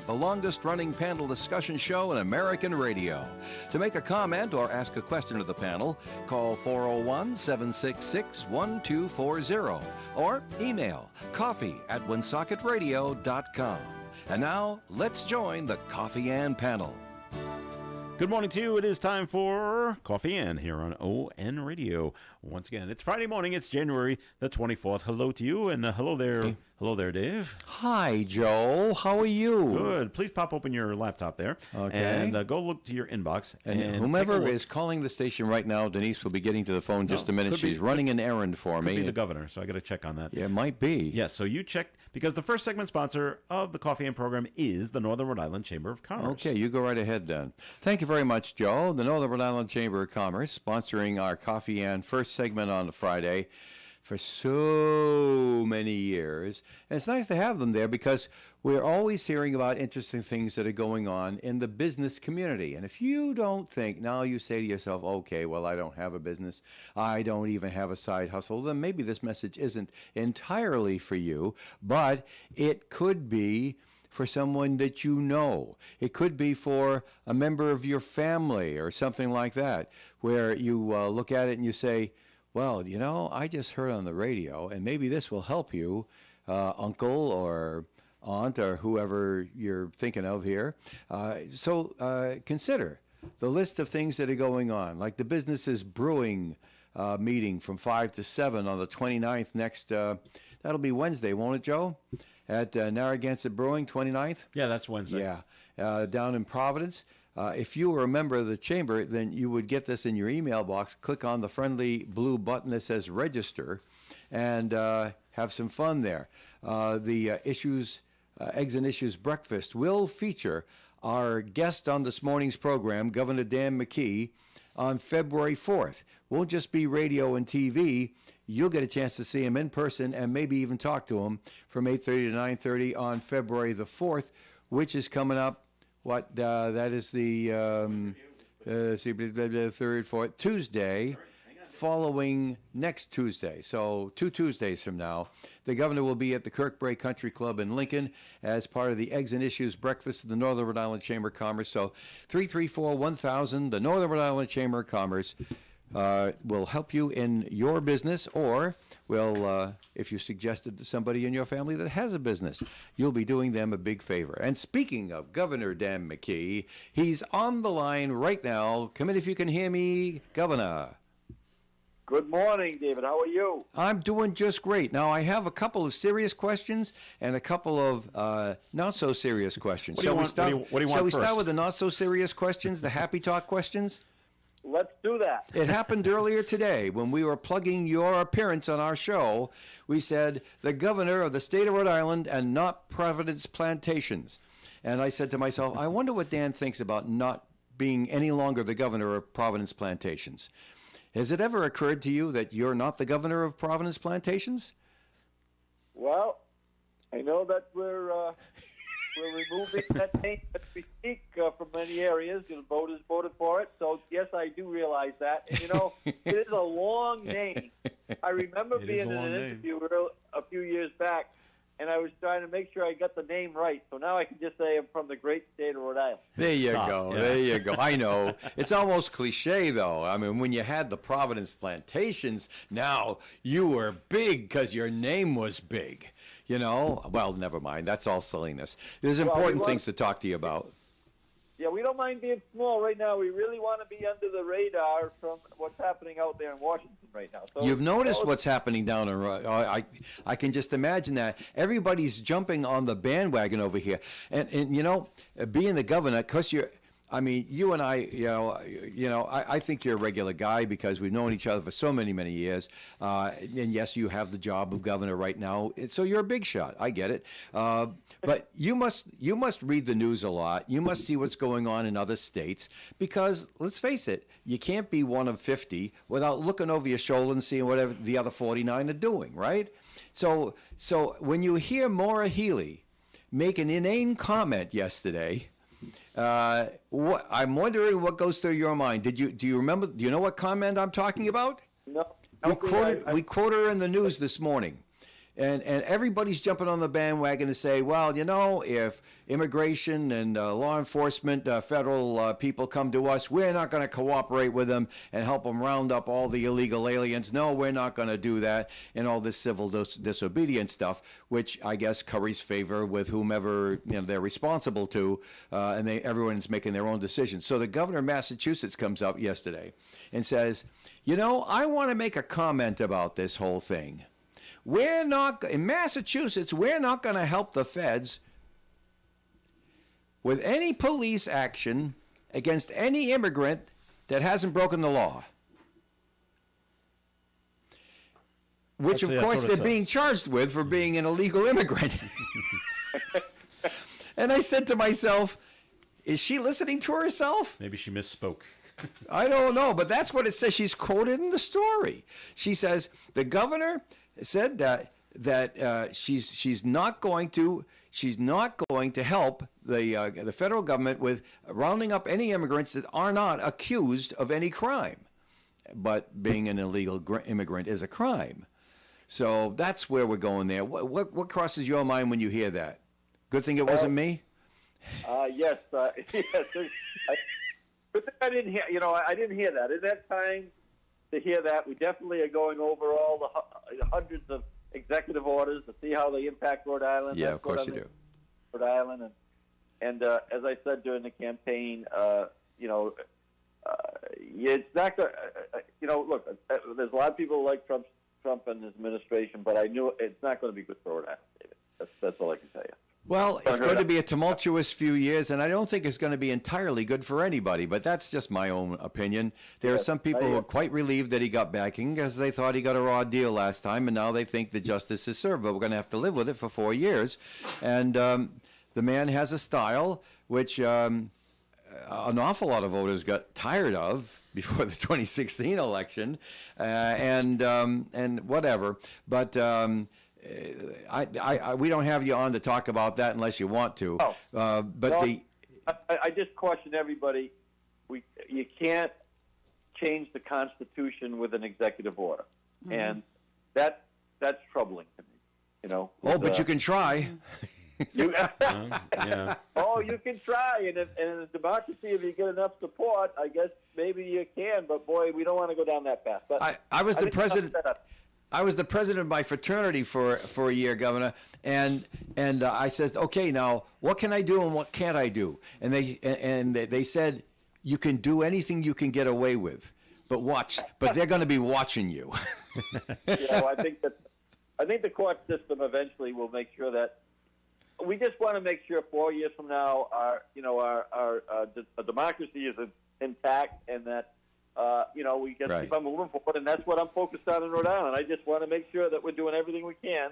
the longest-running panel discussion show in American radio. To make a comment or ask a question of the panel, call 401-766-1240 or email coffee@woonsockеtradio.com. And now, let's join the Coffee and panel. Good morning to you. It is time for Coffee and here on ON Radio. Once again, it's Friday morning. It's January the 24th. Hello to you, and hello there. Hello there, Dave. Hi, Joe. How are you? Good. Please pop open your laptop there. Okay. And go look to your inbox. And whomever is calling the station right now, Denise will be getting to the phone just a minute. She's running an errand for me. Could be the governor, so I got to check on that. Yeah, it might be. Yes, so you checked, because the first segment sponsor of the Coffee and program is the Northern Rhode Island Chamber of Commerce. Okay, you go right ahead then. Thank you very much, Joe. The Northern Rhode Island Chamber of Commerce sponsoring our Coffee and first segment on the Friday for so many years. And it's nice to have them there because we're always hearing about interesting things that are going on in the business community. And if you don't think, now you say to yourself, okay, well, I don't have a business, I don't even have a side hustle, then maybe this message isn't entirely for you, but it could be for someone that you know. It could be for a member of your family or something like that, where you look at it and you say, well, you know, I just heard on the radio, and maybe this will help you, uncle or aunt or whoever you're thinking of here. So consider the list of things that are going on, like the Businesses Brewing meeting from 5 to 7 on the 29th next, that'll be Wednesday, won't it, Joe? At Narragansett Brewing, 29th? Yeah, that's Wednesday. Yeah, down in Providence. If you were a member of the chamber, then you would get this in your email box. Click on the friendly blue button that says register and have some fun there. The Eggs and Issues breakfast will feature our guest on this morning's program, Governor Dan McKee, on February 4th. Won't just be radio and TV. You'll get a chance to see him in person and maybe even talk to him from 8:30 to 9:30 on February the 4th, which is coming up. That is the third, fourth, Tuesday, following next Tuesday. So 2 Tuesdays from now, the governor will be at the Kirkbrae Country Club in Lincoln as part of the Eggs and Issues breakfast of the Northern Rhode Island Chamber of Commerce. So 334-1000, the Northern Rhode Island Chamber of Commerce will help you in your business, or will, if you suggested to somebody in your family that has a business, you'll be doing them a big favor. And speaking of Governor Dan McKee, he's on the line right now. Come in if you can hear me, Governor. Good morning, David. How are you? I'm doing just great. Now, I have a couple of serious questions and a couple of not-so-serious questions. What do you want Shall we first? start with the not-so-serious questions, the happy talk questions? Let's do that. It happened earlier today when we were plugging your appearance on our show. We said, the governor of the state of Rhode Island and not Providence Plantations. And I said to myself, I wonder what Dan thinks about not being any longer the governor of Providence Plantations. Has it ever occurred to you that you're not the governor of Providence Plantations? Well, I know that we're removing that name as we speak from many areas. The voters voted for it. So, yes, I do realize that. And, you know, it is a long name. I remember being in an interview a few years back, and I was trying to make sure I got the name right. So now I can just say I'm from the great state of Rhode Island. There you go. Yeah. There you go. I know. It's almost cliche, though. I mean, when you had the Providence Plantations, now you were big because your name was big. You know, well, never mind. That's all silliness. There's important things to talk to you about. Yeah, we don't mind being small right now. We really want to be under the radar from what's happening out there in Washington right now. So, you've noticed what's happening down in I can just imagine that. Everybody's jumping on the bandwagon over here. And you know, being the governor, because you're, I mean, you and I, I think you're a regular guy because we've known each other for so many, many years. And yes, you have the job of governor right now, so you're a big shot. I get it. But you must read the news a lot. You must see what's going on in other states because, let's face it, you can't be one of 50 without looking over your shoulder and seeing whatever the other 49 are doing, right? So when you hear Maura Healey make an inane comment yesterday, I'm wondering what goes through your mind. Do you remember? Do you know what comment I'm talking about? No. We quote her in the news this morning. And everybody's jumping on the bandwagon to say, well, if immigration and law enforcement, federal people come to us, we're not going to cooperate with them and help them round up all the illegal aliens. No, we're not going to do that. And all this civil disobedience stuff, which I guess curries favor with whomever they're responsible to, and everyone's making their own decisions. So the governor of Massachusetts comes up yesterday and says, I want to make a comment about this whole thing. In Massachusetts, we're not going to help the feds with any police action against any immigrant that hasn't broken the law. Which, Actually, of course, they're being says. charged with for being an illegal immigrant. And I said to myself, is she listening to herself? Maybe she misspoke. I don't know, but that's what it says. She's quoted in the story. She says the governor said that she's not going to help the federal government with rounding up any immigrants that are not accused of any crime, but being an illegal immigrant is a crime. So that's where we're going there. What crosses your mind when you hear that? Good thing it wasn't me. Yes. Good thing I didn't hear. I didn't hear that. At that time, to hear that, we definitely are going over all the hundreds of executive orders to see how they impact Rhode Island. Yeah, of course you do. Rhode Island, and as I said during the campaign, it's not going. Look, there's a lot of people who like Trump and his administration, but I knew it's not going to be good for Rhode Island, David. That's all I can tell you. Well, it's going to be a tumultuous few years, and I don't think it's going to be entirely good for anybody, but that's just my own opinion. There are some people who are quite relieved that he got backing because they thought he got a raw deal last time, and now they think the justice is served, but we're going to have to live with it for 4 years. And the man has a style which an awful lot of voters got tired of before the 2016 election, and whatever. But we don't have you on to talk about that unless you want to. I just caution everybody: you can't change the Constitution with an executive order, and that's troubling to me. But you can try. Yeah. Oh, you can try, and in a democracy, if you get enough support, I guess maybe you can. But boy, we don't want to go down that path. But I was the president. I was the president of my fraternity for a year, Governor, and I said, okay, now what can I do and what can't I do? And they said, you can do anything you can get away with, but they're going to be watching you. I think the court system eventually will make sure that we just want to make sure 4 years from now our democracy is intact and that. We just keep on moving forward, and that's what I'm focused on in Rhode Island. I just want to make sure that we're doing everything we can.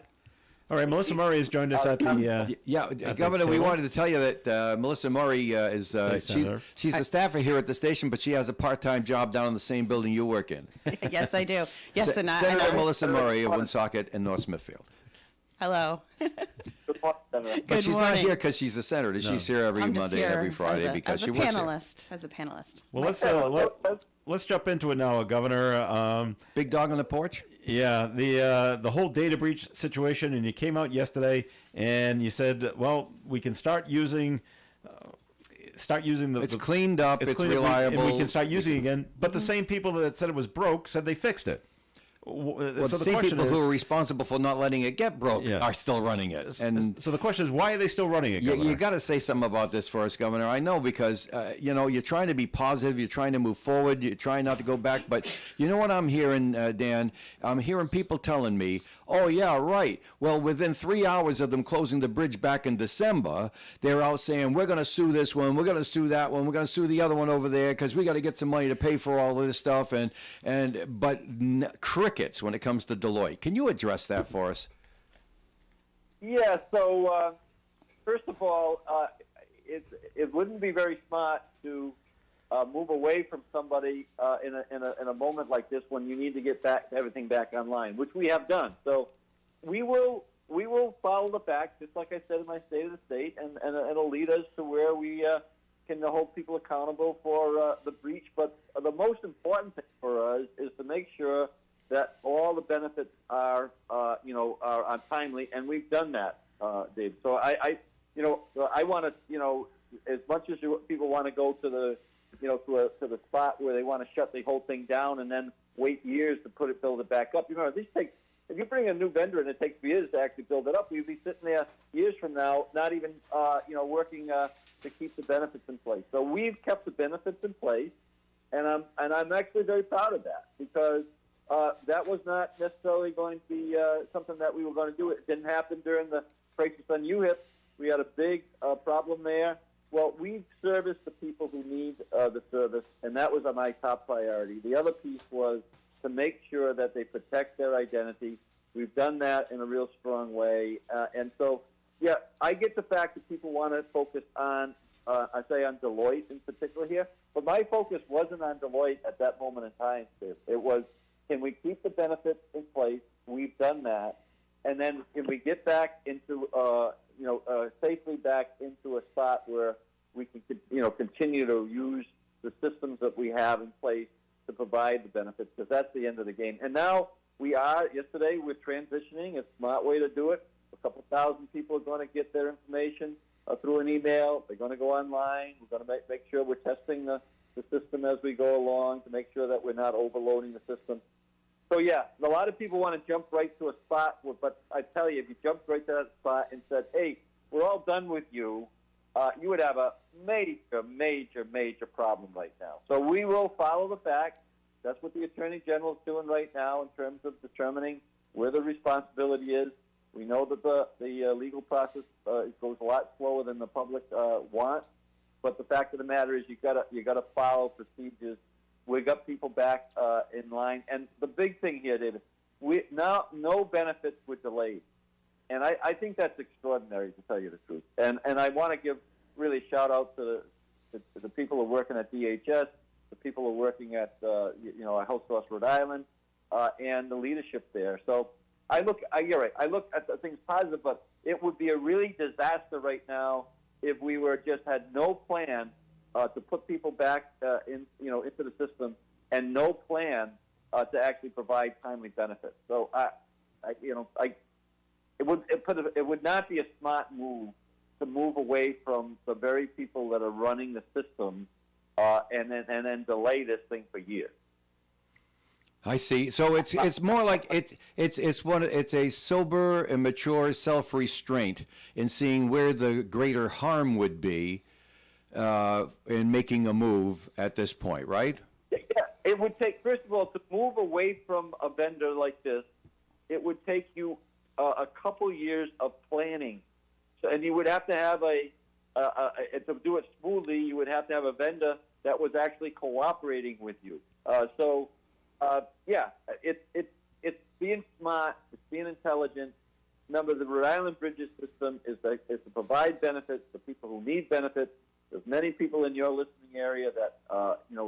All right, Melissa Murray has joined us at the Governor, we wanted to tell you that Melissa Murray is she's a staffer here at the station, but she has a part-time job down in the same building you work in. Yes, I do. Yes, Senator Melissa Murray of Woonsocket and North Smithfield. Hello. But she's not here because she's a senator. She's here every Monday and every Friday because she works here. As a panelist. Well, let's jump into it now, Governor. Big dog on the porch? Yeah, the whole data breach situation, and you came out yesterday and you said, well, we can start using the. It's cleaned up. It's reliable. And we can start using it again. But the same people that said it was broke said they fixed it. Well, the same people who are responsible for not letting it get broke are still running it. And so the question is, why are they still running it, Governor? You got to say something about this for us, Governor. I know because, you're trying to be positive. You're trying to move forward. You're trying not to go back. But you know what I'm hearing, Dan? I'm hearing people telling me, oh, yeah, right. Well, within 3 hours of them closing the bridge back in December, they're out saying, we're going to sue this one. We're going to sue that one. We're going to sue the other one over there because we got to get some money to pay for all of this stuff. But crickets when it comes to Deloitte. Can you address that for us? Yeah. So first of all, it wouldn't be very smart to move away from somebody in a moment like this when you need to get everything back online, which we have done. So we will follow the facts, just like I said in my State of the State, and it'll lead us to where we can hold people accountable for the breach. But the most important thing for us is to make sure that all the benefits are timely, and we've done that, Dave. So I want to, as much as people want to go to the, to the spot where they want to shut the whole thing down and then wait years to build it back up. If you bring a new vendor and it takes years to actually build it up, we'd be sitting there years from now, not even, working to keep the benefits in place. So we've kept the benefits in place, and I'm actually very proud of that, because that was not necessarily going to be something that we were going to do. It didn't happen during the crisis on UHIP. We had a big problem there. Well, we've serviced the people who need the service, and that was my top priority. The other piece was to make sure that they protect their identity. We've done that in a real strong way. And so, yeah, I get the fact that people want to focus on, on Deloitte in particular here, but my focus wasn't on Deloitte at that moment in time, Steve. It was, can we keep the benefits in place? We've done that. And then can we get back into, safely back into a spot where we can, continue to use the systems that we have in place to provide the benefits, because that's the end of the game. And now yesterday we're transitioning a smart way to do it. A couple thousand people are going to get their information through an email. They're going to go online. We're going to make sure we're testing the system as we go along to make sure that we're not overloading the system. So, yeah, a lot of people want to jump right to a spot, but I tell you, if you jumped right to that spot and said, hey, we're all done with you, you would have a major problem right now. So we will follow the facts. That's what the Attorney General is doing right now in terms of determining where the responsibility is. We know that the legal process goes a lot slower than the public wants, but the fact of the matter is you gotta follow procedures. We got people back in line, and the big thing here, David, no benefits were delayed. And I think that's extraordinary, to tell you the truth. And I want to give really a shout out to the people who are working at DHS, the people who are working at Health Source Rhode Island, and the leadership there. So you're right. I look at the things positive, but it would be a really disaster right now if we had no plan to put people back into the system, and no plan to actually provide timely benefits. So it would not be a smart move to move away from the very people that are running the system, and then delay this thing for years. I see. So it's more like it's a sober and mature self-restraint in seeing where the greater harm would be in making a move at this point, right? Yeah, it would take, first of all, to move away from a vendor like this, it would take you a couple years of planning. So, and you would have to have to do it smoothly, you would have to have a vendor that was actually cooperating with you. It's being smart, it's being intelligent. Remember, the Rhode Island Bridges system is to provide benefits to people who need benefits. There's many people in your listening area that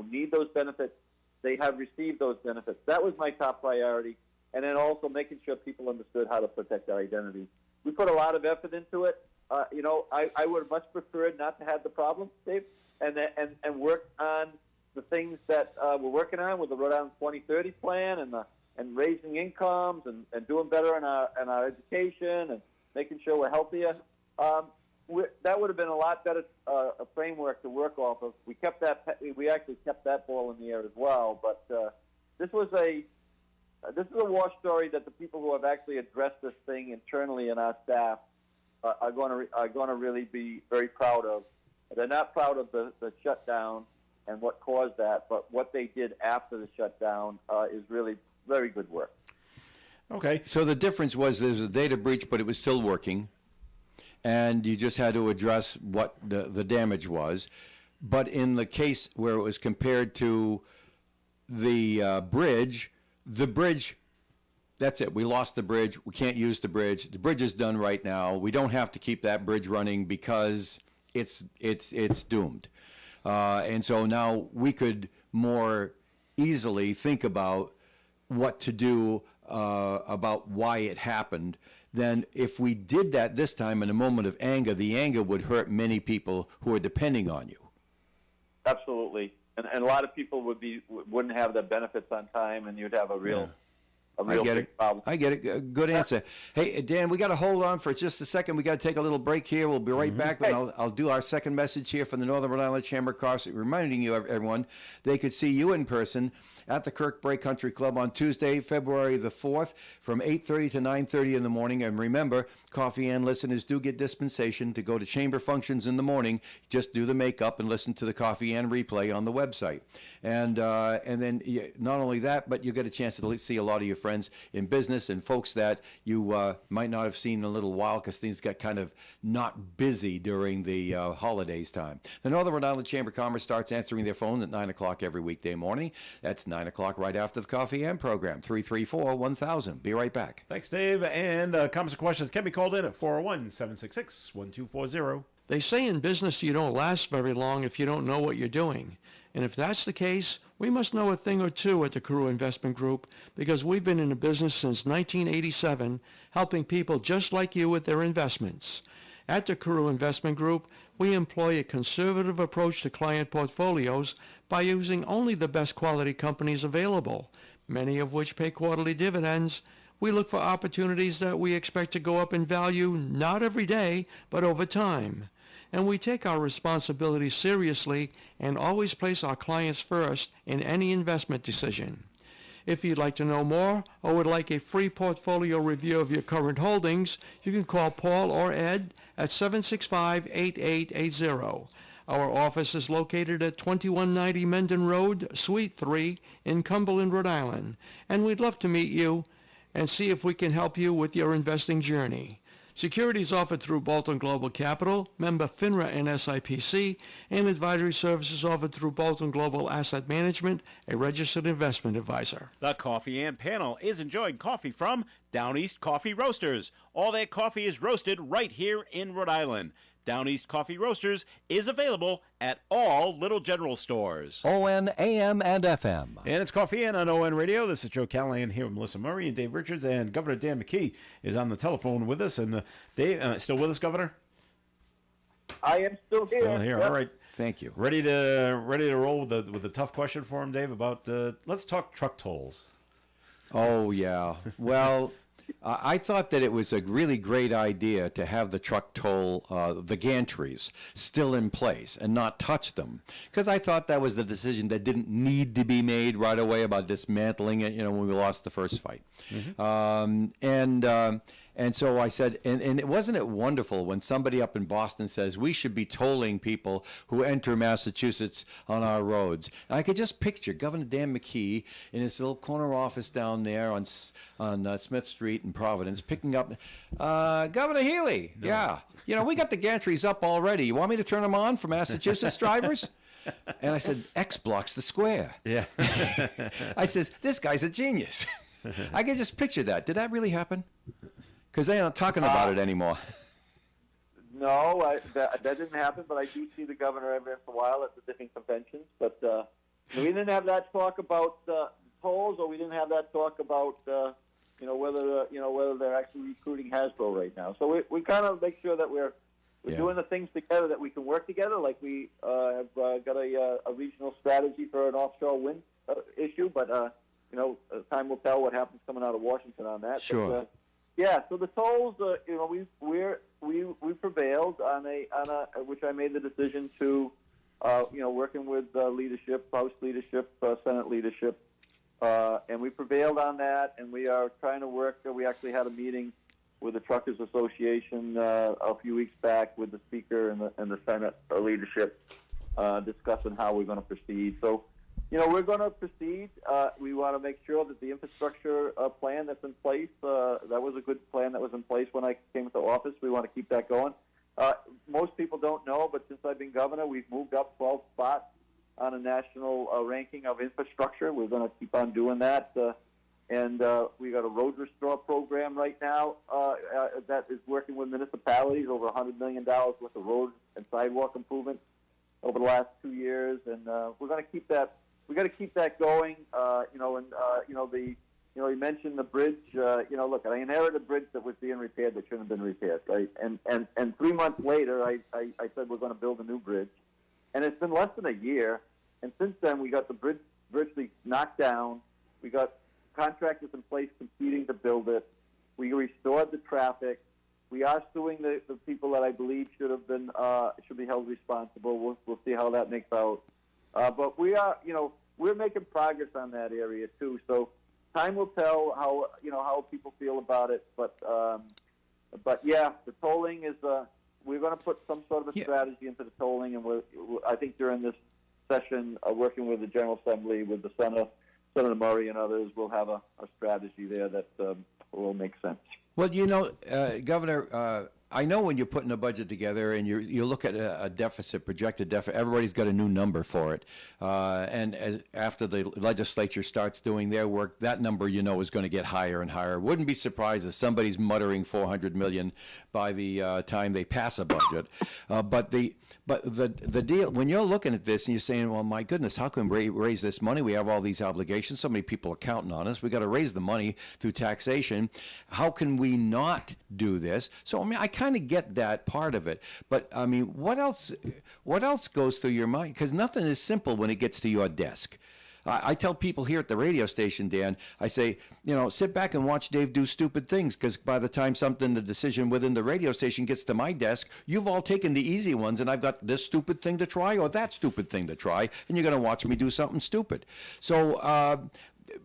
need those benefits. They have received those benefits. That was my top priority. And then also making sure people understood how to protect their identity. We put a lot of effort into it. I would have much preferred not to have the problem, Dave, and work on the things that we're working on with the Rhode Island 2030 plan and raising incomes and doing better in our education and making sure we're healthier. That would have been a lot better a framework to work off of. We actually kept that ball in the air as well. But this is a war story that the people who have actually addressed this thing internally in our staff are going to really be very proud of. They're not proud of the shutdown and what caused that, but what they did after the shutdown is really very good work. Okay. So the difference was there's a data breach, but it was still working, and you just had to address what the damage was. But in the case where it was compared to the bridge, that's it. We lost the bridge. We can't use the bridge. The bridge is done right now. We don't have to keep that bridge running because it's doomed. And so now we could more easily think about what to do about why it happened. Then if we did that this time in a moment of anger, the anger would hurt many people who are depending on you. Absolutely. And a lot of people wouldn't have the benefits on time, and you'd have a real a real get big it. problem. I get it. Good answer. Hey, Dan, we got to hold on for just a second. We got to take a little break here. We'll be right back. But I'll do our second message here from the Northern Rhode Island Chamber of Commerce, reminding you, everyone, they could see you in person at the Kirkbrake Country Club on Tuesday, February the 4th, from 8:30 to 9:30 in the morning. And remember, Coffee and listeners do get dispensation to go to chamber functions in the morning. Just do the makeup and listen to the Coffee and replay on the website. And then not only that, but you get a chance to see a lot of your friends in business and folks that you might not have seen in a little while because things got kind of not busy during the holidays time. The Northern Rhode Island Chamber of Commerce starts answering their phone at 9 o'clock every weekday morning. That's 9 o'clock right after the Coffee and program, 334-1000. Be right back. Thanks, Dave. And comments and questions can be called in at 401-766-1240. They say in business you don't last very long if you don't know what you're doing. And if that's the case, we must know a thing or two at the Carew Investment Group because we've been in the business since 1987, helping people just like you with their investments. At the Carew Investment Group, we employ a conservative approach to client portfolios by using only the best quality companies available, many of which pay quarterly dividends. We look for opportunities that we expect to go up in value not every day, but over time. And we take our responsibility seriously and always place our clients first in any investment decision. If you'd like to know more or would like a free portfolio review of your current holdings, you can call Paul or Ed at 765-8880. Our office is located at 2190 Mendon Road, Suite 3 in Cumberland, Rhode Island. And we'd love to meet you and see if we can help you with your investing journey. Securities offered through Bolton Global Capital, member FINRA and SIPC, and advisory services offered through Bolton Global Asset Management, a registered investment advisor. The Coffee and Panel is enjoying coffee from Down East Coffee Roasters. All their coffee is roasted right here in Rhode Island. Down East Coffee Roasters is available at all Little General stores. ON, AM, and FM. And it's Coffee In on ON Radio. This is Joe Callahan here with Melissa Murray and Dave Richards. And Governor Dan McKee is on the telephone with us. And Dave, still with us, Governor? I am still here. Still here. Yep. All right. Thank you. Ready to roll with the tough question for him, Dave, about let's talk truck tolls. Oh, yeah. Well, I thought that it was a really great idea to have the truck toll, the gantries, still in place and not touch them. Because I thought that was the decision that didn't need to be made right away about dismantling it, when we lost the first fight. Mm-hmm. And so I said, and wasn't it wonderful when somebody up in Boston says we should be tolling people who enter Massachusetts on our roads? And I could just picture Governor Dan McKee in his little corner office down there on Smith Street in Providence picking up, Governor Healy, yeah, we got the gantries up already. You want me to turn them on for Massachusetts drivers? And I said, X blocks the square. Yeah. I says, this guy's a genius. I could just picture that. Did that really happen? Because they aren't talking about it anymore. No, that didn't happen, but I do see the governor every once in a while at the different conventions. But we didn't have that talk about tolls, or we didn't have that talk about whether they're actually recruiting Hasbro right now. So we kind of make sure that we're doing the things together that we can work together. Like we have got a regional strategy for an offshore wind issue, but time will tell what happens coming out of Washington on that. Sure. But, so the tolls, we prevailed on a which I made the decision to, working with leadership, House leadership, Senate leadership, and we prevailed on that. And we are trying to work. We actually had a meeting with the Truckers Association a few weeks back with the Speaker and the Senate leadership, discussing how we're going to proceed. So. We're going to proceed. We want to make sure that the infrastructure plan that's in place, that was a good plan that was in place when I came into office. We want to keep that going. Most people don't know, but since I've been governor, we've moved up 12 spots on a national ranking of infrastructure. We're going to keep on doing that. And we got a road restore program right now that is working with municipalities, over $100 million worth of road and sidewalk improvements over the last 2 years. And we're going to keep that. We got to keep that going, you mentioned the bridge. Look, I inherited a bridge that was being repaired that shouldn't have been repaired, right? And 3 months later, I said we're going to build a new bridge, and it's been less than a year. And since then, we got the bridge virtually knocked down. We got contractors in place competing to build it. We restored the traffic. We are suing the people that I believe should be held responsible. We'll see how that makes out. But we are, we're making progress on that area too. So time will tell how people feel about it. But yeah, the tolling is. We're going to put some sort of a strategy into the tolling, and I think during this session, working with the General Assembly, with the Senator Murray and others, we'll have a strategy there that will make sense. Well, Governor, I know when you're putting a budget together and you look at a deficit, projected deficit, everybody's got a new number for it. And after the legislature starts doing their work, that number, is going to get higher and higher. Wouldn't be surprised if somebody's muttering $400 million by the time they pass a budget. But the deal, when you're looking at this and you're saying, well, my goodness, how can we raise this money? We have all these obligations. So many people are counting on us. We got to raise the money through taxation. How can we not do this? So, I kind of get that part of it. But, what else goes through your mind? Because nothing is simple when it gets to your desk. I tell people here at the radio station, Dan, I say, sit back and watch Dave do stupid things, because by the time the decision within the radio station gets to my desk, you've all taken the easy ones, and I've got this stupid thing to try or that stupid thing to try, and you're going to watch me do something stupid. So,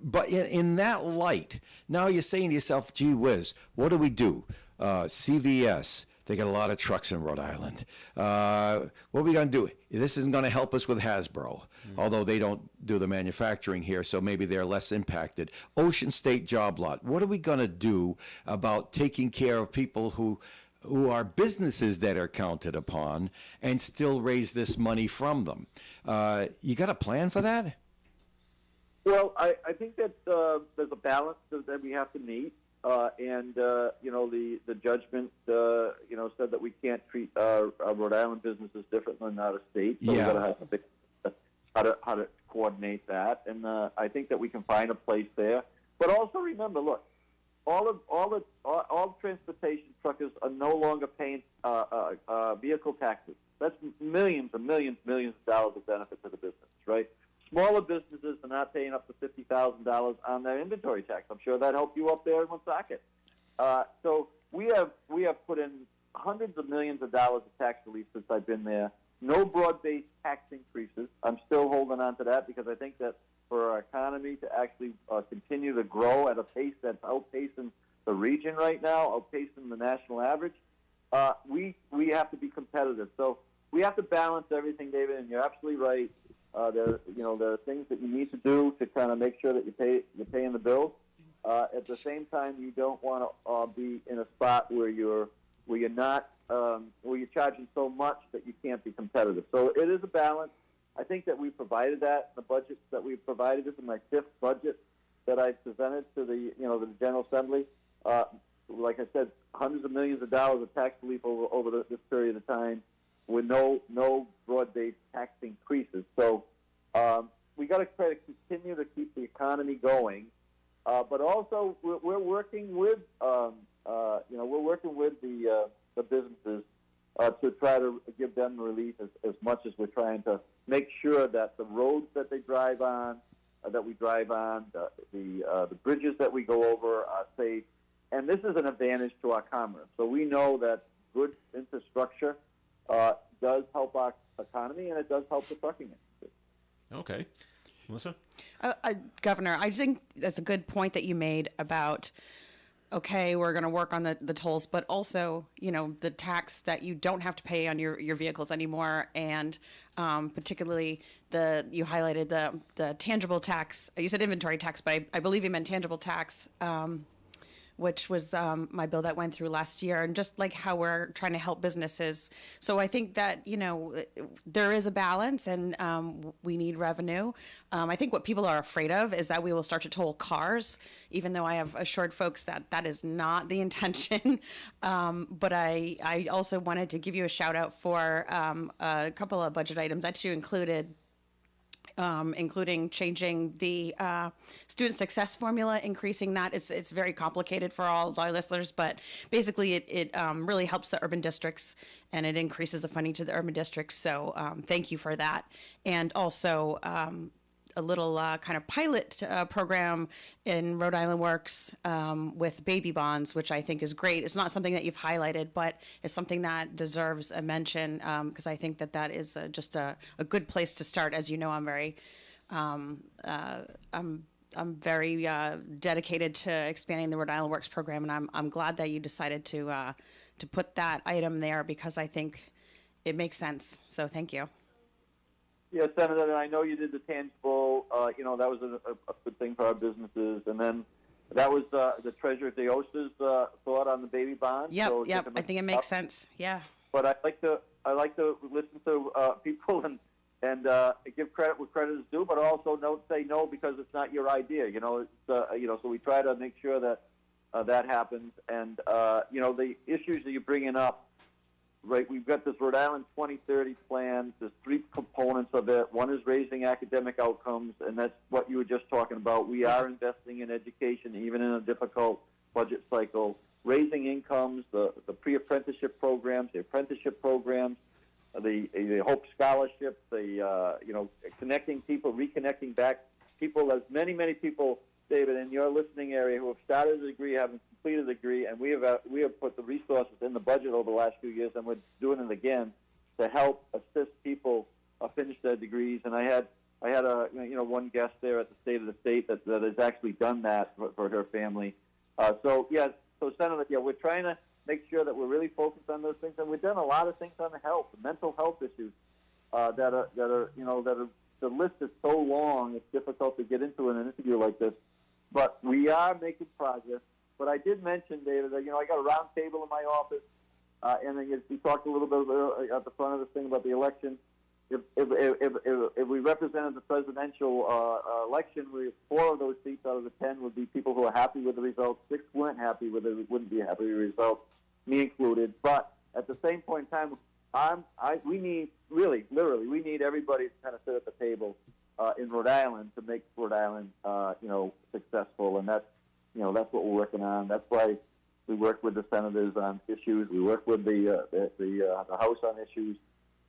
but in that light, now you're saying to yourself, gee whiz, what do? CVS. They got a lot of trucks in Rhode Island. What are we going to do? This isn't going to help us with Hasbro, although they don't do the manufacturing here, so maybe they're less impacted. Ocean State Job Lot. What are we going to do about taking care of people who are businesses that are counted upon and still raise this money from them? You got a plan for that? Well, I think that there's a balance that we have to meet. The judgment, said that we can't treat our Rhode Island businesses different than out of state. So we've got to have to think how to coordinate that. And I think that we can find a place there. But also remember, look, all transportation truckers are no longer paying vehicle taxes. That's millions and millions of dollars of benefit to the business, right? Smaller businesses are not paying up to $50,000 on their inventory tax. I'm sure that helped you up there in Woonsocket. So we have put in hundreds of millions of dollars of tax relief since I've been there. No broad-based tax increases. I'm still holding on to that because I think that for our economy to actually continue to grow at a pace that's outpacing the region right now, outpacing the national average, we have to be competitive. So we have to balance everything, David, and you're absolutely right. There are things that you need to do to kind of make sure that you're paying the bills. At the same time, you don't want to be in a spot where you're charging so much that you can't be competitive. So it is a balance. I think that we provided that in the budgets that we've provided. This is my fifth budget that I presented to the General Assembly. Like I said, hundreds of millions of dollars of tax relief over this period of time, with no broad-based tax increases. So we got to try to continue to keep the economy going, but also we're working with the businesses to try to give them relief as much as we're trying to make sure that the roads that they drive on, the bridges that we go over are safe, and this is an advantage to our commerce. So we know that good infrastructure does help our economy, and it does help the trucking industry. Okay. Melissa? Governor, I think that's a good point that you made about, okay, we're going to work on the tolls, but also, the tax that you don't have to pay on your vehicles anymore, and particularly you highlighted the tangible tax. You said inventory tax, but I believe you meant tangible tax, which was my bill that went through last year, and just like how we're trying to help businesses. So I think that, there is a balance, and we need revenue. I think what people are afraid of is that we will start to toll cars, even though I have assured folks that that is not the intention. But I also wanted to give you a shout out for a couple of budget items that you included. Including changing the student success formula, increasing that. It's very complicated for all of our listeners, but basically it really helps the urban districts, and it increases the funding to the urban districts. So thank you for that. And also a little kind of pilot program in Rhode Island Works with baby bonds, which I think is great. It's not something that you've highlighted, but it's something that deserves a mention because I think that is just a good place to start. As you know, I'm very dedicated to expanding the Rhode Island Works program, and I'm glad that you decided to put that item there because I think it makes sense. So thank you. Yeah, Senator, and I know you did the tangible. That was a good thing for our businesses, and then that was the Treasurer Deosa's thought on the baby bond. Yep, so yep. I think it makes sense. Yeah. But I like to listen to people and give credit where credit is due, but also don't say no because it's not your idea. So we try to make sure that that happens. And the issues that you're bringing up. Right, we've got this Rhode Island 2030 plan. There's 3 components of it. One is raising academic outcomes, and that's what you were just talking about. We are investing in education, even in a difficult budget cycle. Raising incomes, the pre-apprenticeship programs, the apprenticeship programs, the Hope Scholarship, connecting people, reconnecting back people. There's many people, David, in your listening area who have started a degree, haven't completed a degree, and we have put the resources in the budget over the last few years, and we're doing it again to help assist people finish their degrees. And I had one guest there at the State of the State that has actually done that for her family. So Senator, we're trying to make sure that we're really focused on those things, and we've done a lot of things on the health, the mental health issues that are the list is so long it's difficult to get into in an interview like this. But we are making progress. But I did mention, David, that I got a round table in my office, and then we talked a little bit at the front of this thing about the election. If we represented the presidential election, 4 of those seats out of the 10 would be people who are happy with the results. 6 weren't happy with it, wouldn't be happy with the results, me included. But at the same point in time, we need literally, we need everybody to kind of sit at the table in Rhode Island to make Rhode Island, successful, and that's what we're working on. That's why we work with the senators on issues. We work with the House on issues,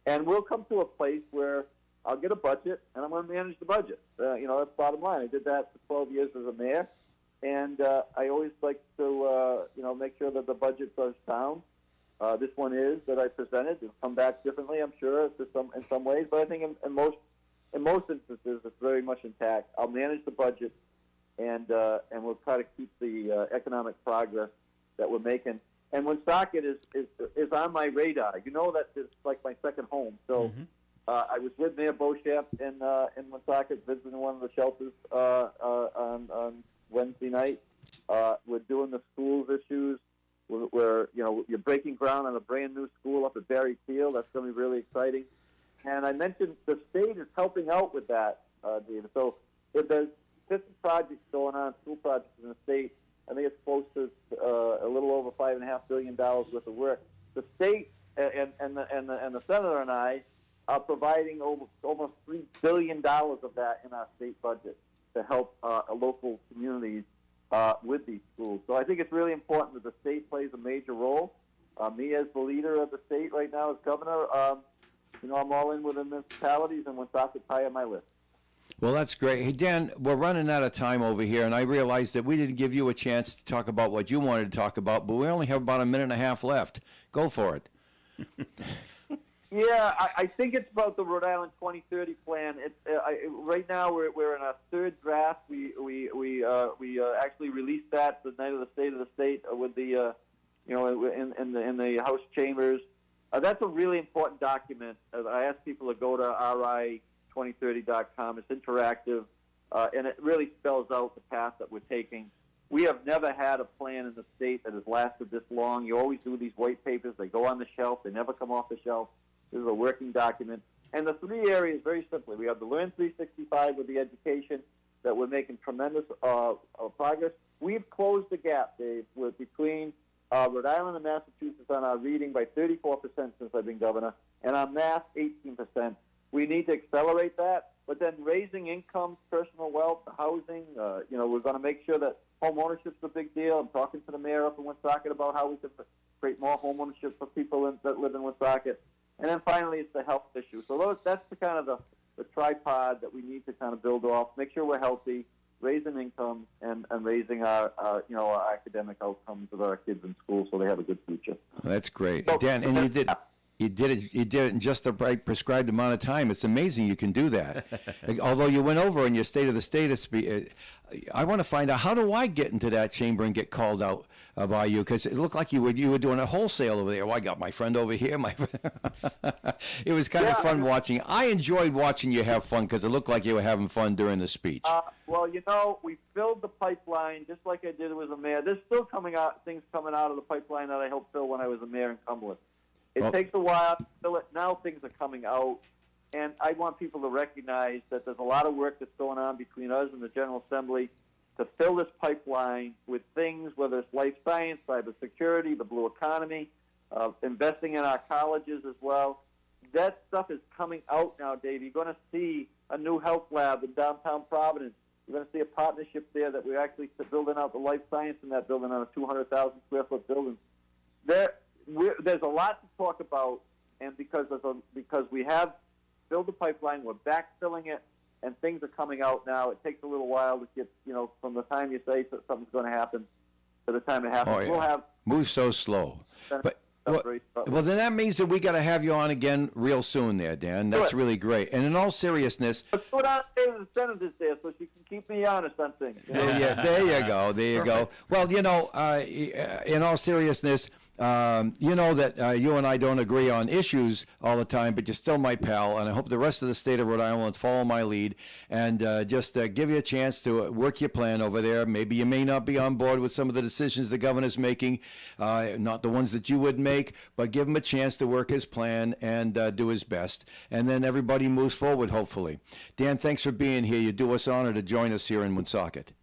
and we'll come to a place where I'll get a budget and I'm going to manage the budget. That's the bottom line. I did that for 12 years as a mayor, and I always like to make sure that the budget goes down. This one is that I presented. It'll come back differently, I'm sure, in some ways, but I think in most instances it's very much intact. I'll manage the budget. And we'll try to keep the economic progress that we're making. And Woonsocket is on my radar. That it's like my second home. So I was with Mayor Beauchamp in Woonsocket, visiting one of the shelters on Wednesday night. We're doing the schools issues. Where you're breaking ground on a brand new school up at Barry Field. That's going to be really exciting. And I mentioned the state is helping out with that, David. So if there's 50 projects going on, school projects in the state. I think it's close to a little over $5.5 billion worth of work. The state and the senator and I are providing almost $3 billion of that in our state budget to help local communities with these schools. So I think it's really important that the state plays a major role. Me as the leader of the state right now as governor, I'm all in with the municipalities, and Woonsockett's high on my list. Well, that's great. Hey, Dan, we're running out of time over here, and I realized that we didn't give you a chance to talk about what you wanted to talk about, but we only have about a minute and a half left. Go for it. Yeah, I think it's about the Rhode Island 2030 plan. Right now we're in our 3rd draft. We actually released that the night of the State of the State with the in the House chambers. That's a really important document. I ask people to go to ri2030.com. It's interactive, and it really spells out the path that we're taking. We have never had a plan in the state that has lasted this long. You always do these white papers. They go on the shelf. They never come off the shelf. This is a working document. And the 3 areas, very simply, we have the Learn 365 with the education that we're making tremendous progress. We've closed the gap, Dave, between Rhode Island and Massachusetts on our reading by 34% since I've been governor, and on math, 18%. We need to accelerate that. But then raising incomes, personal wealth, housing, we're going to make sure that home ownership is a big deal. I'm talking to the mayor up in Woonsocket about how we can create more home ownership for people that live in Woonsocket. And then finally, it's the health issue. So that's the kind of the tripod that we need to kind of build off, make sure we're healthy, raising income, and raising our academic outcomes of our kids in school so they have a good future. That's great. So, Dan, and you did it in just the right prescribed amount of time. It's amazing you can do that. Although you went over in your State of the State, I want to find out, how do I get into that chamber and get called out by you? Because it looked like you were doing a wholesale over there. Well, I got my friend over here. It was kind of fun watching. I enjoyed watching you have fun because it looked like you were having fun during the speech. Well, we filled the pipeline just like I did as a mayor. There's still things coming out of the pipeline that I helped fill when I was a mayor in Cumberland. It takes a while to fill it. Now things are coming out, and I want people to recognize that there's a lot of work that's going on between us and the General Assembly to fill this pipeline with things, whether it's life science, cybersecurity, the blue economy, investing in our colleges as well. That stuff is coming out now, Dave. You're going to see a new health lab in downtown Providence. You're going to see a partnership there that we're actually building out the life science in that building on a 200,000 square foot building. There's a lot to talk about, and because we have filled the pipeline, we're backfilling it, and things are coming out now. It takes a little while to get, from the time you say something's going to happen to the time it happens. Oh, yeah. We'll have moves so slow. But well, then that means that we got to have you on again real soon there, Dan. That's really great. And in all seriousness, let's put on the senators there so she can keep me honest on things. there you go. There you go. Well, in all seriousness, you know that you and I don't agree on issues all the time, but you're still my pal, and I hope the rest of the state of Rhode Island will follow my lead and just give you a chance to work your plan over there. Maybe you may not be on board with some of the decisions the governor's making, not the ones that you would make, but give him a chance to work his plan and do his best. And then everybody moves forward, hopefully. Dan, thanks for being here. You do us honor to join us here in Woonsocket.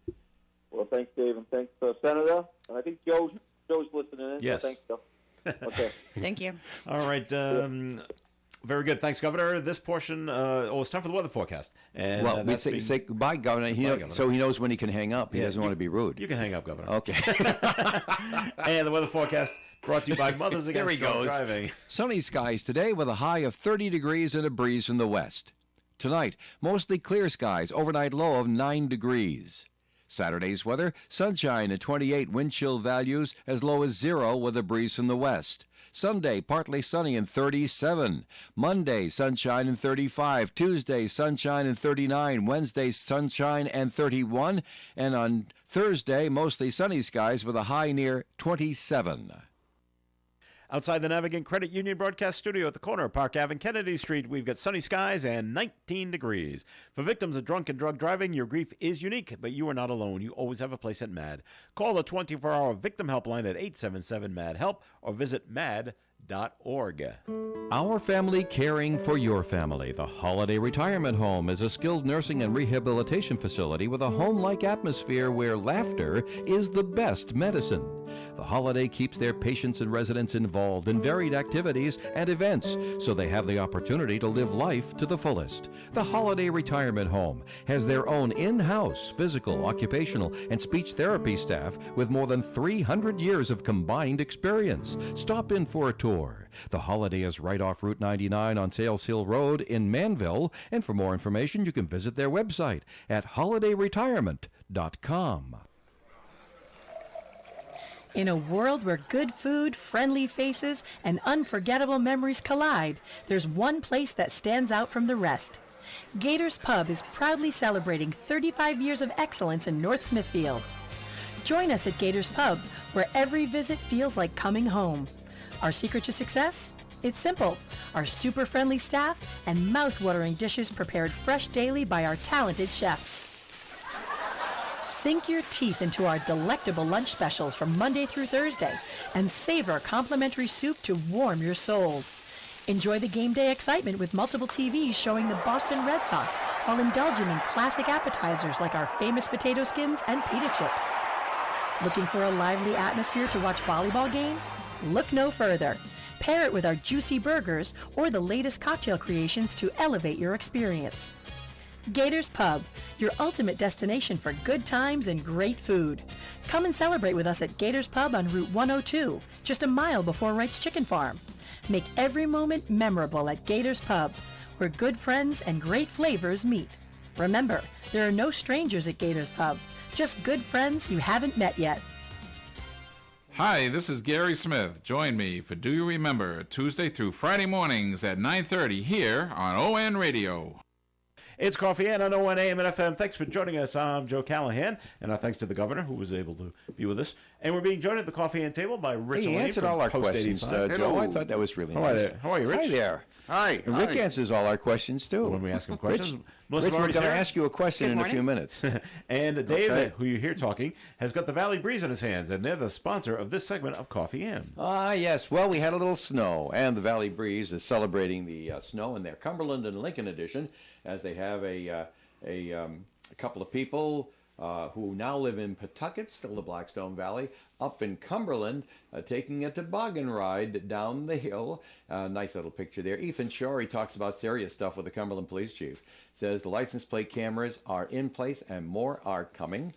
Well, thanks, Dave, and thanks, Senator. And I think Joe's listening in. Yes. So thanks, Joe. Okay. Thank you. All right. Very good. Thanks, Governor. This portion, it's time for the weather forecast. And, well, we say goodbye, Governor. Governor. So he knows when he can hang up. He doesn't want to be rude. You can hang up, Governor. Okay. And the weather forecast brought to you by Mothers Against Drunk Driving. Sunny skies today with a high of 30 degrees and a breeze from the west. Tonight, mostly clear skies, overnight low of 9 degrees. Saturday's weather, sunshine at 28, wind chill values as low as 0 with a breeze from the west. Sunday, partly sunny and 37. Monday, sunshine and 35. Tuesday, sunshine and 39. Wednesday, sunshine and 31. And on Thursday, mostly sunny skies with a high near 27. Outside the Navigant Credit Union broadcast studio at the corner of Park Ave and Kennedy Street, we've got sunny skies and 19 degrees. For victims of drunk and drug driving, your grief is unique, but you are not alone. You always have a place at MAD. Call the 24-hour victim helpline at 877-MAD-HELP or visit mad.org. Our family caring for your family. The Holiday Retirement Home is a skilled nursing and rehabilitation facility with a home-like atmosphere where laughter is the best medicine. The Holiday keeps their patients and residents involved in varied activities and events so they have the opportunity to live life to the fullest. The Holiday Retirement Home has their own in-house physical, occupational, and speech therapy staff with more than 300 years of combined experience. Stop in for a tour. The Holiday is right off Route 99 on Sales Hill Road in Manville, and for more information you can visit their website at holidayretirement.com. In a world where good food, friendly faces, and unforgettable memories collide, there's one place that stands out from the rest. Gators Pub is proudly celebrating 35 years of excellence in North Smithfield. Join us at Gators Pub, where every visit feels like coming home. Our secret to success? It's simple. Our super friendly staff and mouth-watering dishes prepared fresh daily by our talented chefs. Sink your teeth into our delectable lunch specials from Monday through Thursday and savor complimentary soup to warm your soul. Enjoy the game day excitement with multiple TVs showing the Boston Red Sox while indulging in classic appetizers like our famous potato skins and pita chips. Looking for a lively atmosphere to watch volleyball games? Look no further. Pair it with our juicy burgers or the latest cocktail creations to elevate your experience. Gators Pub, your ultimate destination for good times and great food. Come and celebrate with us at Gators Pub on Route 102, just a mile before Wright's Chicken Farm. Make every moment memorable at Gators Pub, where good friends and great flavors meet. Remember, there are no strangers at Gators Pub, just good friends you haven't met yet. Hi, this is Gary Smith. Join me for Do You Remember, Tuesday through Friday mornings at 9:30 here on ON Radio. It's Coffee and on ON AM and FM. Thanks for joining us. I'm Joe Callahan, and our thanks to the governor who was able to be with us. And we're being joined at the Coffee and Table by Rich. He Elaine answered from all our Post questions, 85. Joe. I thought that was really How are nice. you? How are you, Rich? Hi there. Hi. And Rick answers all our questions, too. When we ask him questions, Rich, Melissa Rich, we're Murray's going to here. ask you a question Good in a morning. few minutes. And Dave, Okay. who you hear talking, has got the Valley Breeze in his hands, and they're the sponsor of this segment of Coffee In. Ah, yes. Well, we had a little snow, and the Valley Breeze is celebrating the snow in their Cumberland and Lincoln edition, as they have a couple of people who now live in Pawtucket, still the Blackstone Valley, up in Cumberland, taking a toboggan ride down the hill. Nice little picture there. Ethan Shore, he talks about serious stuff with the Cumberland Police Chief. Says the license plate cameras are in place and more are coming,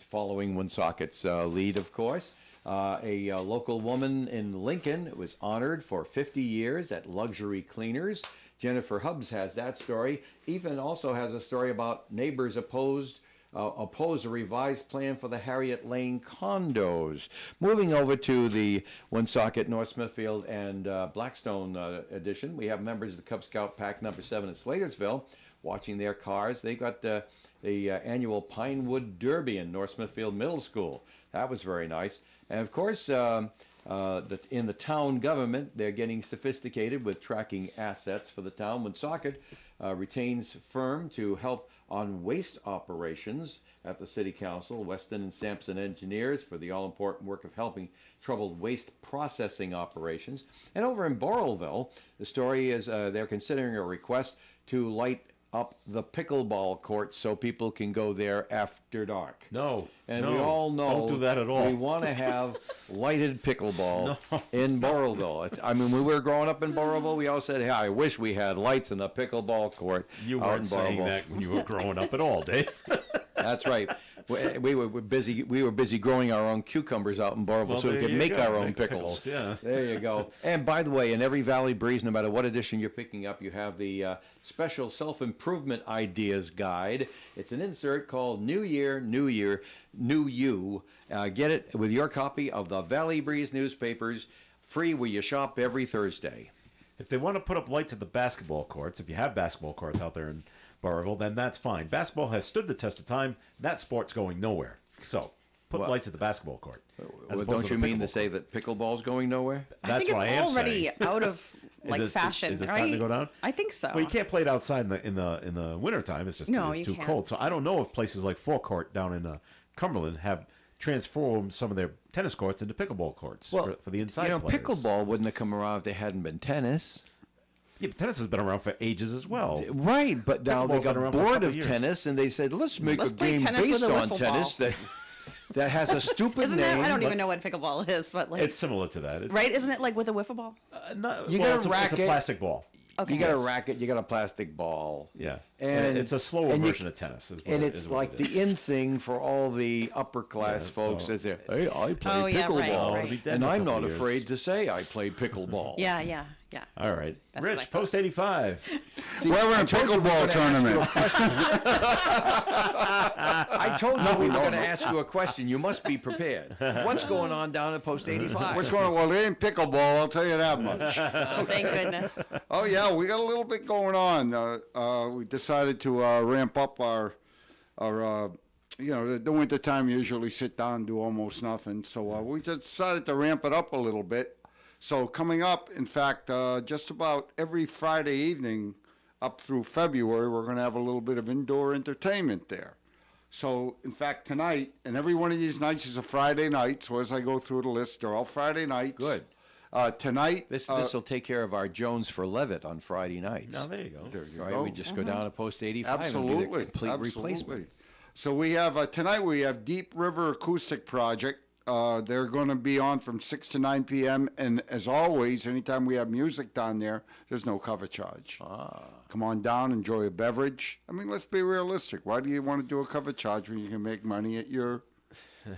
following Woonsocket's lead, of course. A local woman in Lincoln was honored for 50 years at Luxury Cleaners. Jennifer Hubbs has that story. Ethan also has a story about neighbors oppose a revised plan for the Harriet Lane condos. Moving over to the Woonsocket, North Smithfield, and Blackstone edition, we have members of the Cub Scout Pack number 7 at Slatersville watching their cars. They got the annual Pinewood Derby in North Smithfield Middle School. That was very nice. And of course, in the town government, they're getting sophisticated with tracking assets for the town. Woonsocket retains firm to help on waste operations at the City Council. Weston and Sampson Engineers for the all-important work of helping troubled waste processing operations. And over in Borrellville, the story is they're considering a request to light up the pickleball court so people can go there after dark. No. And no, we all know don't do that at all. we want to have lighted pickleball in Borrellville. When we were growing up in Borrellville, we all said, hey, I wish we had lights in the pickleball court You out weren't in saying Borrellville. that when you were growing up at all, Dave. That's right. We were busy growing our own cucumbers out in Borrellville, Well, so we there could you make go. our own Make pickles. pickles, yeah. There you go. And by the way, in every Valley Breeze, no matter what edition you're picking up, you have the special self-improvement ideas guide. It's an insert called New Year, New You. Get it with your copy of the Valley Breeze newspapers, free where you shop every Thursday. If they want to put up lights at the basketball courts, if you have basketball courts out there in Burrillville, then that's fine. Basketball has stood the test of time. That sport's going nowhere. So put Well, lights at the basketball court. as Well, opposed don't to you the mean to pickleball say court. that pickleball's going nowhere? That's I think what it's I am already saying. out of this- fashion, is this right? starting to go down? I think so. Well, you can't play it outside in the wintertime. It's just No, it's you too can't. cold. So I don't know if places like Forecourt down in Cumberland have transformed some of their tennis courts into pickleball courts for the inside players. pickleball wouldn't have come around if there hadn't been tennis. Yeah, but tennis has been around for ages as well. Right, but now they Pickleball's got been around for a bored couple of years. tennis and they said, let's make Let's a play game tennis with based a on wiffle tennis ball. that has a stupid Isn't name. that? I don't even know what pickleball is, but like, It's similar to that. It's, right? Isn't it like with a wiffle ball? Not, You well, got a it's It's a racket. plastic ball. Okay. You got a racket, you got a plastic ball. Yeah, And it's a slower and you- version of tennis. Is what And it- it's is what like it is. the in thing for all the upper class Yeah, folks. so- It's a, hey, I play Oh, yeah, pickleball. right, Oh, right. it'll be dead And in a I'm couple not years. afraid to say I play pickleball. Yeah, yeah. All right, That's what I Rich, thought. post 85. See, We're in I a told you we were pickleball gonna ask you a tournament. question. I told you we were going to ask you a question. You must be prepared. What's going on down at Post 85? What's going on? Well, it ain't pickleball, I'll tell you that much. Oh, thank goodness. Oh, yeah, we got a little bit going on. We decided to ramp up our the winter time usually sit down and do almost nothing. So we just decided to ramp it up a little bit. So coming up, in fact, just about every Friday evening up through February, we're going to have a little bit of indoor entertainment there. So, in fact, tonight, and every one of these nights is a Friday night. So as I go through the list, they're all Friday nights. Good. Tonight, This will take care of our Jones for Levitt on Friday nights. Now there you go. there you Right, go. we just go down to Post 85 Absolutely, and be the complete absolutely. replacement. So we have tonight. We have Deep River Acoustic Project. They're going to be on from 6 to 9 p.m. And as always, anytime we have music down there, there's no cover charge. Come on down, enjoy a beverage. I mean, let's be realistic. Why do you want to do a cover charge when you can make money at your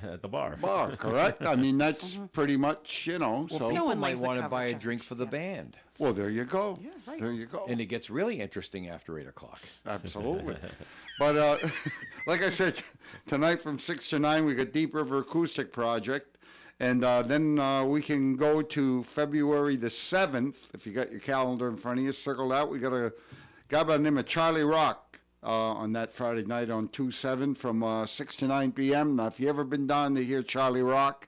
at the bar. Bar, correct? I mean, that's pretty much, you know. Well, So, people one might likes a want to cover buy a charge, drink for the band. well, there you go. Yeah, right. There you go. And it gets really interesting after 8 o'clock. Absolutely. But like I said, tonight from 6 to 9, we got Deep River Acoustic Project. And then we can go to February the 7th. If you got your calendar in front of you, circle out. We got a guy by the name of Charlie Rock on that Friday night on 2/7 from 6 to 9 p.m. Now, if you ever been down to hear Charlie Rock,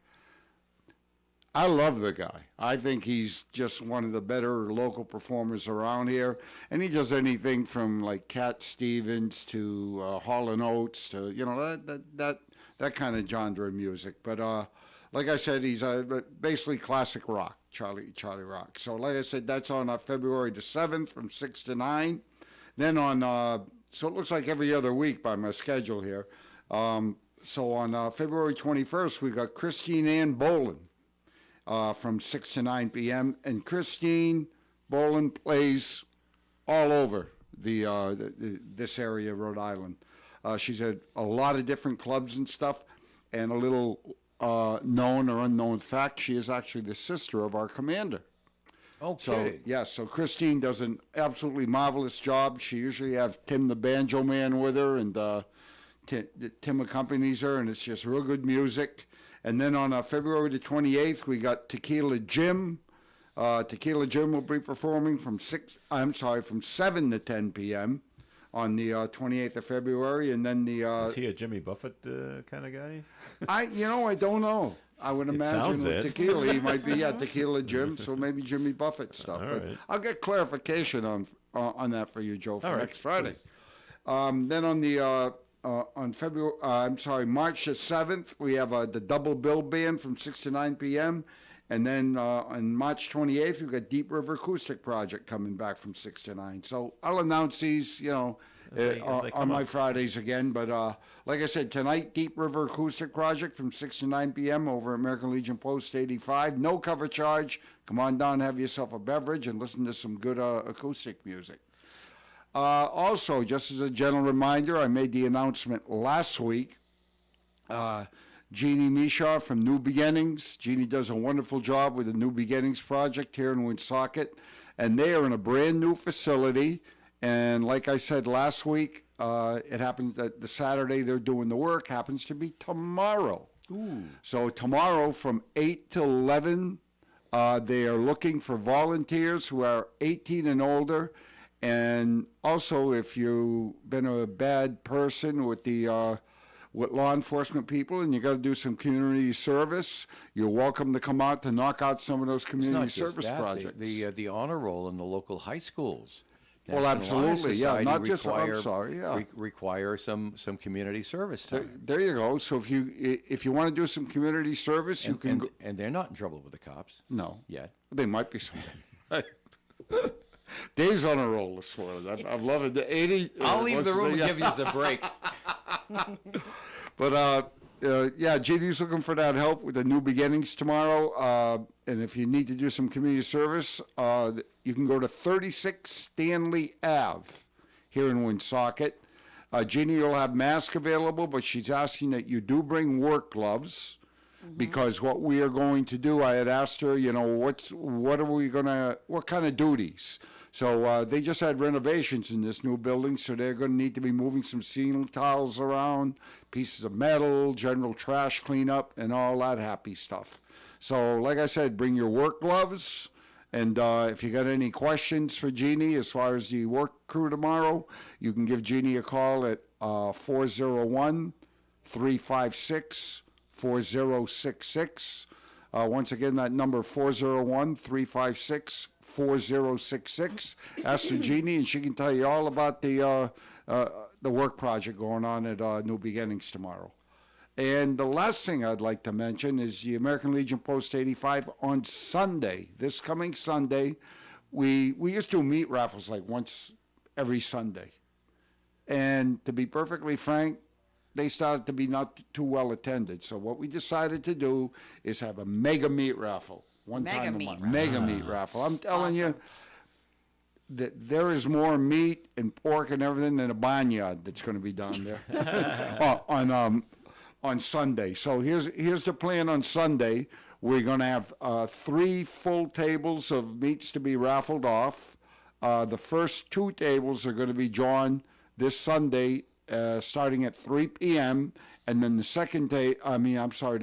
I love the guy. I think he's just one of the better local performers around here. And he does anything from like Cat Stevens to Hall & Oates to, you know, that kind of genre of music. But like I said, he's basically classic rock, Charlie Rock. So like I said, that's on February the 7th from 6 to 9. Then on, so it looks like every other week by my schedule here. So on February 21st, we got Christine Ann Boland. From 6 to 9 p.m. And Christine Boland plays all over this area of Rhode Island. She's at a lot of different clubs and stuff. And a little known or unknown fact, she is actually the sister of our commander. Okay. So Christine does an absolutely marvelous job. She usually has Tim the banjo man with her, and Tim accompanies her, and it's just real good music. And then on February the 28th, we got Tequila Jim. Tequila Jim will be performing from 7 to 10 p.m. on the 28th of February. And then Is he a Jimmy Buffett kind of guy? I don't know. I would imagine sounds with it. Tequila, he might be Tequila Jim, so maybe Jimmy Buffett stuff. All But right. I'll get clarification on that for you, Joe, for All right, next Friday. please. Then on the March the 7th, we have the Double Bill Band from 6 to 9 p.m. And then on March 28th, we've got Deep River Acoustic Project coming back from 6 to 9. So I'll announce these, on my Fridays again. But like I said, tonight, Deep River Acoustic Project from 6 to 9 p.m. over at American Legion Post 85. No cover charge. Come on down, have yourself a beverage, and listen to some good acoustic music. Also, just as a gentle reminder, I made the announcement last week. Jeannie Mishaw from New Beginnings. Jeannie does a wonderful job with the New Beginnings project here in Woonsocket. And they are in a brand new facility. And like I said last week, it happens that the Saturday they're doing the work happens to be tomorrow. Ooh. So tomorrow from 8 to 11, they are looking for volunteers who are 18 and older. And also, if you've been a bad person with with law enforcement people and you got to do some community service, you're welcome to come out to knock out some of those It's community not just service that. projects. The honor roll in the local high schools. Well, National Honor absolutely, yeah. Society Not just, I'm sorry, yeah. require some community service time. There you go. So if you want to do some community service, you can go. And they're not in trouble with the cops. No. Yet. They might be someday. Dave's on a roll this morning. I'm loving the 80. I'll leave the room and give you a break. But yeah, Jeannie's looking for that help with the New Beginnings tomorrow. And if you need to do some community service, you can go to 36 Stanley Ave here in Woonsocket. Jeannie will have masks available, but she's asking that you do bring work gloves. Because what we are going to do, I had asked her, what kind of duties? So they just had renovations in this new building, so they're going to need to be moving some ceiling tiles around, pieces of metal, general trash cleanup, and all that happy stuff. So like I said, bring your work gloves, and if you got any questions for Jeannie as far as the work crew tomorrow, you can give Jeannie a call at 401-356-4066. Once again, that number 401-356-4066. Ask for Jeannie, and she can tell you all about the work project going on at New Beginnings tomorrow. And the last thing I'd like to mention is the American Legion Post 85 on Sunday. This coming Sunday, we used to do meat raffles like once every Sunday. And to be perfectly frank, they started to be not too well attended. So what we decided to do is have a mega meat raffle. Mega meat raffle. I'm telling you that there is more meat and pork and everything than a barnyard that's going to be down there on Sunday. So here's the plan on Sunday. We're going to have 3 full tables of meats to be raffled off. The first 2 tables are going to be drawn this Sunday, starting at 3 p.m. And then the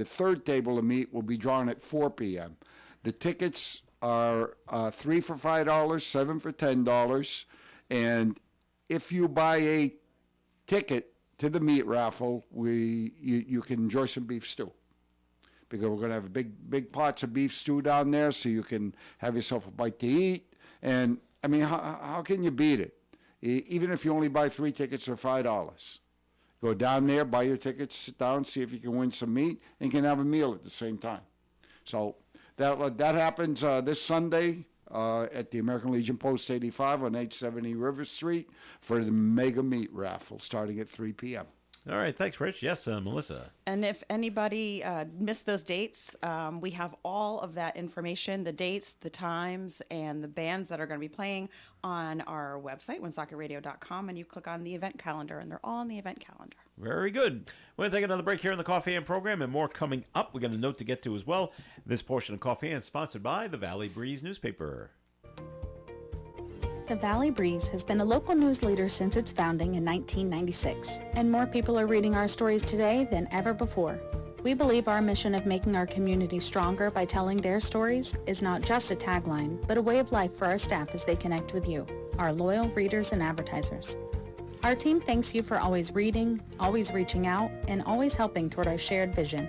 third table of meat will be drawn at 4 p.m. The tickets are 3 for $5, 7 for $10. And if you buy a ticket to the meat raffle, you can enjoy some beef stew. Because we're going to have big pots of beef stew down there, so you can have yourself a bite to eat. And, I mean, how can you beat it? Even if you only buy 3 tickets for $5. Go down there, buy your tickets, sit down, see if you can win some meat, and you can have a meal at the same time. So that happens this Sunday at the American Legion Post 85 on 870 River Street for the Mega Meat Raffle, starting at 3 p.m. All right, thanks, Rich. Yes, Melissa. And if anybody missed those dates, we have all of that information, the dates, the times, and the bands that are going to be playing on our website, woonsoccerradio.com, and you click on the event calendar, and they're all on the event calendar. Very good. We're going to take another break here in the Coffee and program, and more coming up. We got a note to get to as well. This portion of Coffee and is sponsored by the Valley Breeze newspaper. The Valley Breeze has been a local news leader since its founding in 1996, and more people are reading our stories today than ever before. We believe our mission of making our community stronger by telling their stories is not just a tagline, but a way of life for our staff as they connect with you, our loyal readers and advertisers. Our team thanks you for always reading, always reaching out, and always helping toward our shared vision.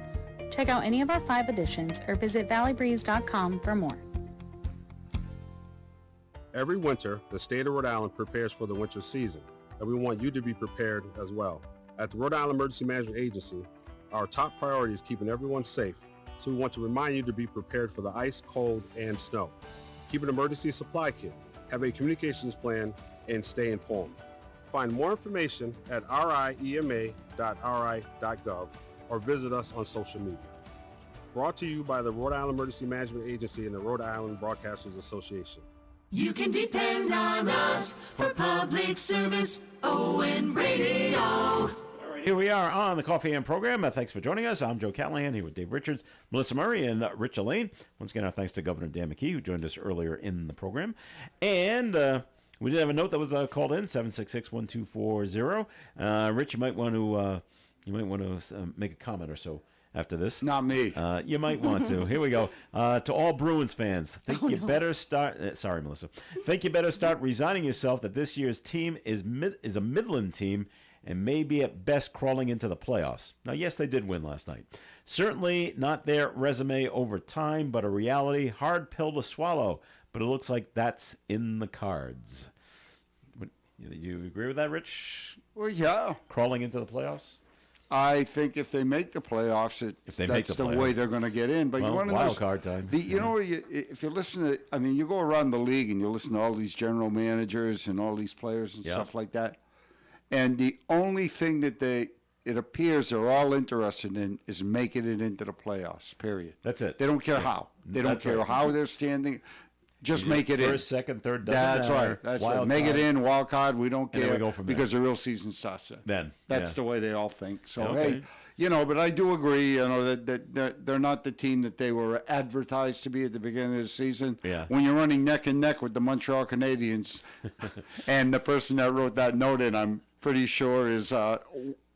Check out any of our 5 editions or visit valleybreeze.com for more. Every winter, the state of Rhode Island prepares for the winter season, and we want you to be prepared as well. At the Rhode Island Emergency Management Agency, our top priority is keeping everyone safe, so we want to remind you to be prepared for the ice, cold, and snow. Keep an emergency supply kit, have a communications plan, and stay informed. Find more information at riema.ri.gov or visit us on social media. Brought to you by the Rhode Island Emergency Management Agency and the Rhode Island Broadcasters Association. You can depend on us for public service, ON Radio. All right, here we are on the Coffee and program. Thanks for joining us. I'm Joe Callahan here with Dave Richards, Melissa Murray, and Rich Elaine. Once again, our thanks to Governor Dan McKee, who joined us earlier in the program. And we did have a note that was called in, 766-1240. Rich, you might want to make a comment or so after this. Not me. You might want to. Here we go. To all Bruins fans, better start. Sorry, Melissa. Think you better start resigning yourself that this year's team is a Midland team and maybe at best crawling into the playoffs. Now, yes, they did win last night. Certainly not their resume over time, but a reality. Hard pill to swallow. But it looks like that's in the cards. You agree with that, Rich? Well, yeah. Crawling into the playoffs? I think if they make the playoffs, that's the way they're going to get in. But you want to know, wild card time. If you listen to, you go around the league and you listen to all these general managers and all these players and stuff like that, and the only thing that it appears they're all interested in is making it into the playoffs. Period. That's it. They don't care how. They don't care how they're standing. Just make it first, second, third. That's matter. right. That's right. Make it in, wild card. We don't care, and then we go from because the real season starts then. That's the way they all think. So okay. Hey, but I do agree. That they're not the team that they were advertised to be at the beginning of the season. Yeah. When you're running neck and neck with the Montreal Canadiens, and the person that wrote that note in, I'm pretty sure is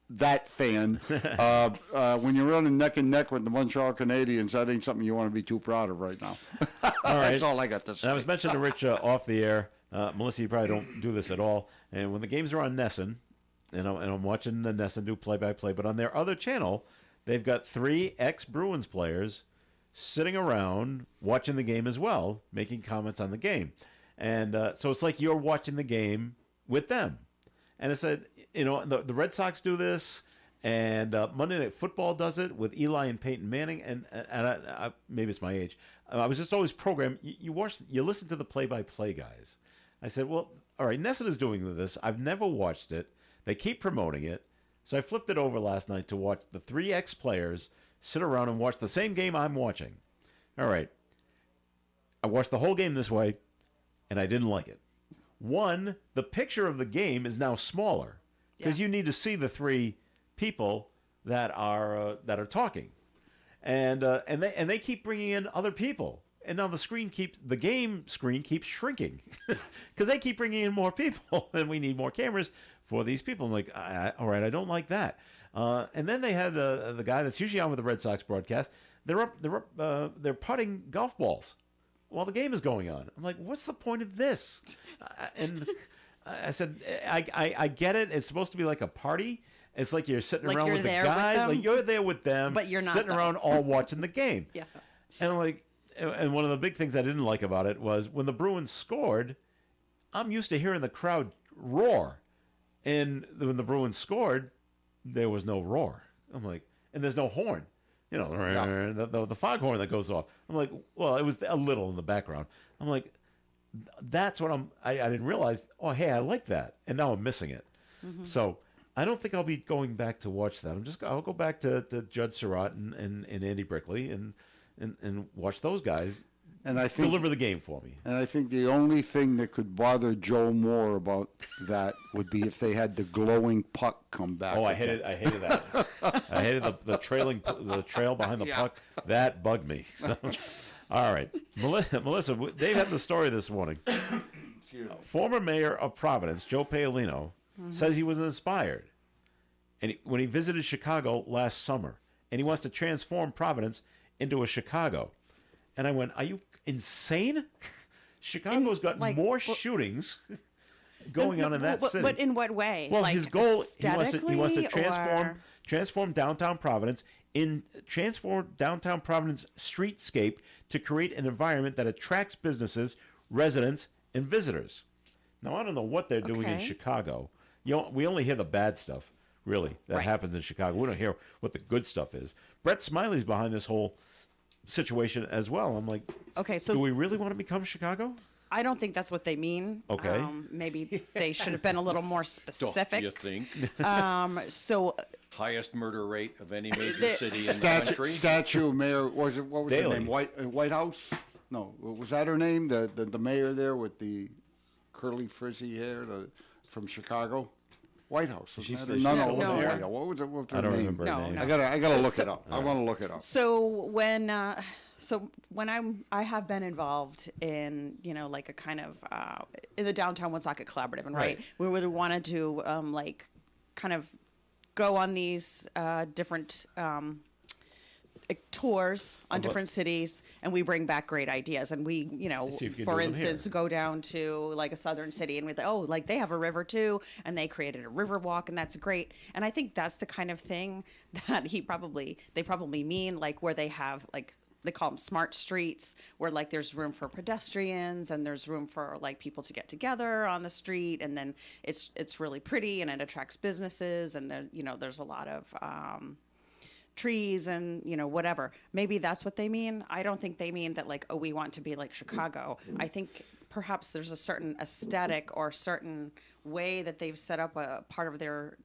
that fan. When you're running neck and neck with the Montreal Canadiens, that ain't something you want to be too proud of right now. All right. That's all I got to say. I was mentioning to Rich off the air. Melissa, you probably don't do this at all. And when the games are on Nesson, and I'm watching the Nesson do play-by-play, but on their other channel, they've got 3 ex-Bruins players sitting around watching the game as well, making comments on the game. And so it's like you're watching the game with them. And I said, the Red Sox do this, and Monday Night Football does it with Eli and Peyton Manning, and I, maybe it's my age. I was just always programmed. You listen to the play-by-play guys. I said, well, all right, Nesson is doing this. I've never watched it. They keep promoting it, so I flipped it over last night to watch the 3 ex-players sit around and watch the same game I'm watching. All right, I watched the whole game this way, and I didn't like it. One, the picture of the game is now smaller because you need to see the 3 people that are talking, and they keep bringing in other people, and now the game screen keeps shrinking because they keep bringing in more people, and we need more cameras for these people. I'm like, all right, I don't like that. And then they had the guy that's usually on with the Red Sox broadcast. They're putting golf balls while the game is going on. I'm like, what's the point of this? And I said, I get it. It's supposed to be like a party. It's like you're sitting around with the guys. Like you're there with them, but you're not sitting around all watching the game. Yeah. And I'm like, and one of the big things I didn't like about it was when the Bruins scored, I'm used to hearing the crowd roar. And when the Bruins scored, there was no roar. I'm like, and there's no horn. You know, the foghorn that goes off. I'm like, well, it was a little in the background. I'm like, that's what I didn't realize. Oh, hey, I like that. And now I'm missing it. Mm-hmm. So I don't think I'll be going back to watch that. I'll go back to Judd Surratt and Andy Brickley and watch those guys and I think, deliver the game for me. And I think the only thing that could bother Joe more about that would be if they had the glowing puck come back. Oh, I hated that. I hated the trail behind the puck. That bugged me. So, all right, Melissa, Dave had the story this morning. Former mayor of Providence, Joe Paolino, says he was inspired, and when he visited Chicago last summer, and he wants to transform Providence into a Chicago. And I went, are you insane? Chicago's got more shootings going on in that city. But in what way? Well, like his goal, he wants to transform downtown Providence streetscape to create an environment that attracts businesses, residents, and visitors. Now, I don't know what they're doing in Chicago. We only hear the bad stuff, really, that happens in Chicago. We don't hear what the good stuff is. Brett Smiley's behind this whole situation as well. I'm like, okay, so do we really want to become Chicago? I don't think that's what they mean. Okay. Maybe they should have been a little more specific. Don't you think? So highest murder rate of any major city in the country. Statue Mayor, what was her Daley. name? White House? No, was that her name? The mayor there with the curly frizzy hair from Chicago? White House. No. White House. What was her I don't name? remember her name. I gotta look it up. I want to look it up. So when I have been involved in like a kind of in the downtown Woonsocket Collaborative, and we really wanted to kind of go on these different tours on different cities, and we bring back great ideas. And we, for instance, go down to like a southern city, and we think, they have a river too, and they created a river walk, and that's great. And I think that's the kind of thing that they probably mean, like where they have they call them smart streets, where there's room for pedestrians and there's room for people to get together on the street, and then it's really pretty and it attracts businesses, and there's a lot of trees and whatever. Maybe that's what they mean. I don't think they mean that we want to be like Chicago. I think perhaps there's a certain aesthetic or certain way that they've set up a part of their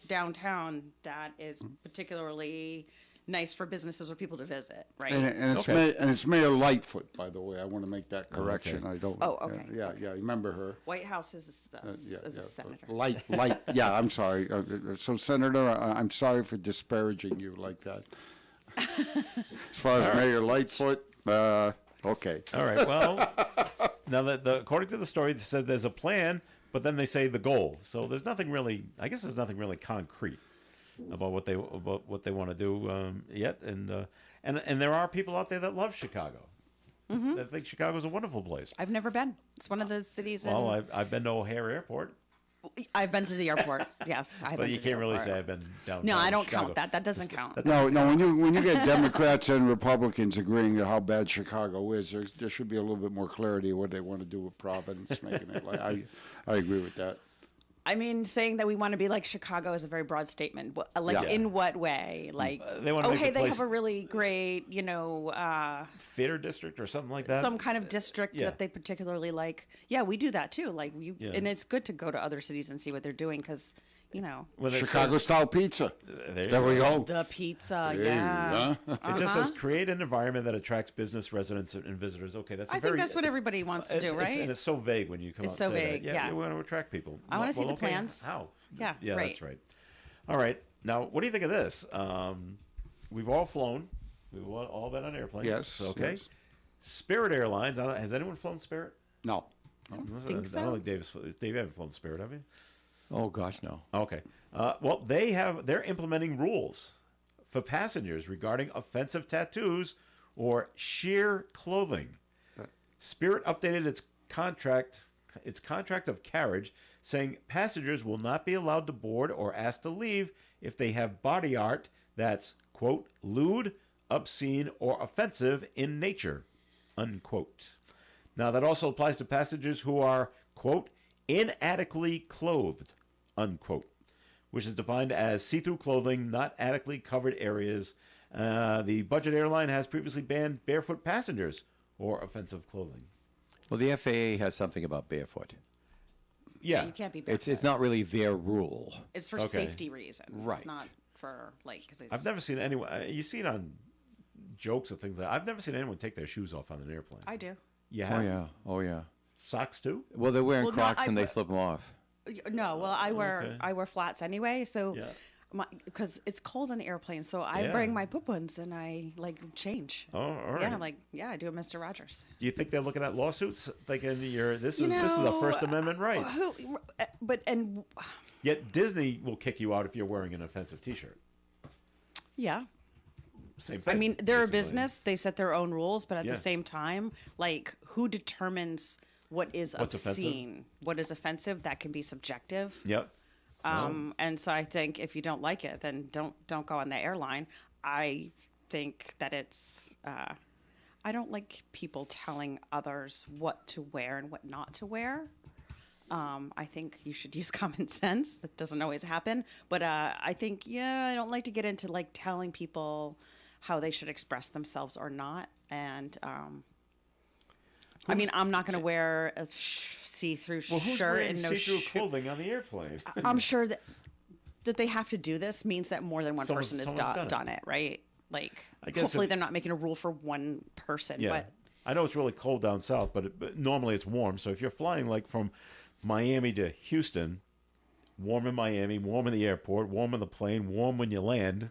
downtown that is particularly nice for businesses or people to visit, right? And it's Mayor Lightfoot, by the way. I want to make that correction. Okay. I don't. Oh, okay. Yeah, remember her. White House is a senator. Light. Yeah, I'm sorry. So, Senator, I'm sorry for disparaging you like that. As far as Mayor Lightfoot, okay. All right. Well, now that according to the story, they said there's a plan, but then they say the goal. So there's nothing really. I guess there's nothing really concrete about what they want to do yet, and there are people out there that love Chicago. Mm-hmm. That think Chicago's a wonderful place. I've never been. It's one of the cities. Well, I've been to O'Hare Airport. I've been to the airport. Yes, I've been. But you can't really say I've been down. No, I don't count that. That doesn't count. No. When you get Democrats and Republicans agreeing to how bad Chicago is, there should be a little bit more clarity of what they want to do with Providence, making it I agree with that. I mean, saying that we want to be like Chicago is a very broad statement. In what way? They want to make the they place have a really great, theater district or something like that. Some kind of district that they particularly like. Yeah, we do that too. And it's good to go to other cities and see what they're doing because, Chicago-style pizza. There we go. The pizza, It just says create an environment that attracts business, residents, and visitors. Okay, I think that's what everybody wants to do, right? And it's so vague when you come out and say that. Yeah, we want to attract people. I want to see the plans. How? Yeah, right. That's right. All right. Now, what do you think of this? We've all flown. We've all been on airplanes. Yes. Okay. Yes. Spirit Airlines. Has anyone flown Spirit? No. I think so. I don't think Dave, you haven't flown Spirit, have you? Oh gosh, no. Okay. Well, they're implementing rules for passengers regarding offensive tattoos or sheer clothing. Spirit updated its contract of carriage, saying passengers will not be allowed to board or asked to leave if they have body art that's, quote, lewd, obscene, or offensive in nature, unquote. Now, that also applies to passengers who are, quote, inadequately clothed, unquote, which is defined as see-through clothing, not adequately covered areas. The budget airline has previously banned barefoot passengers or offensive clothing. Well, the FAA has something about barefoot. Yeah. You can't be barefoot. It's not really their rule. It's for Okay. safety reasons. Right. It's not for, like, because I've never seen anyone, you see it on jokes or things like that. I've never seen anyone take their shoes off on an airplane. I do. Yeah. Oh yeah. Oh yeah. Socks too? Well, they're wearing Well, no, Crocs and they put- flip them off. No, well, Okay. I wear flats anyway, so Yeah. because it's cold on the airplane, so I Yeah. bring my poop ones and I like change. Oh, all right. Yeah, I do a Mr. Rogers. Do you think they're looking at lawsuits, thinking this is You this is a know, First Amendment right? And Yet Disney will kick you out if you're wearing an offensive T-shirt. yeah, Same thing. I mean they're basically. a business; they set their own rules, but at Yeah. the same time, like who determines what is What's offensive? obscene, what is offensive? That can be subjective. Yep. And so I think if you don't like it, then don't go on the airline. I think that it's I don't like people telling others what to wear and what not to wear. I think you should use common sense. That doesn't always happen, but I think I don't like to get into like telling people how they should express themselves or not. And I mean, I'm not going to wear a see-through Well, who's shirt wearing and no see-through shoe. clothing on the airplane? I'm sure that they have to do this means that more than one Someone's- person has someone's done it. done it, right? Like, I guess hopefully if- they're not making a rule for one person. Yeah. But I know it's really cold down south, but normally it's warm. So if you're flying like from Miami to Houston, warm in Miami, warm in the airport, warm in the plane, warm when you land,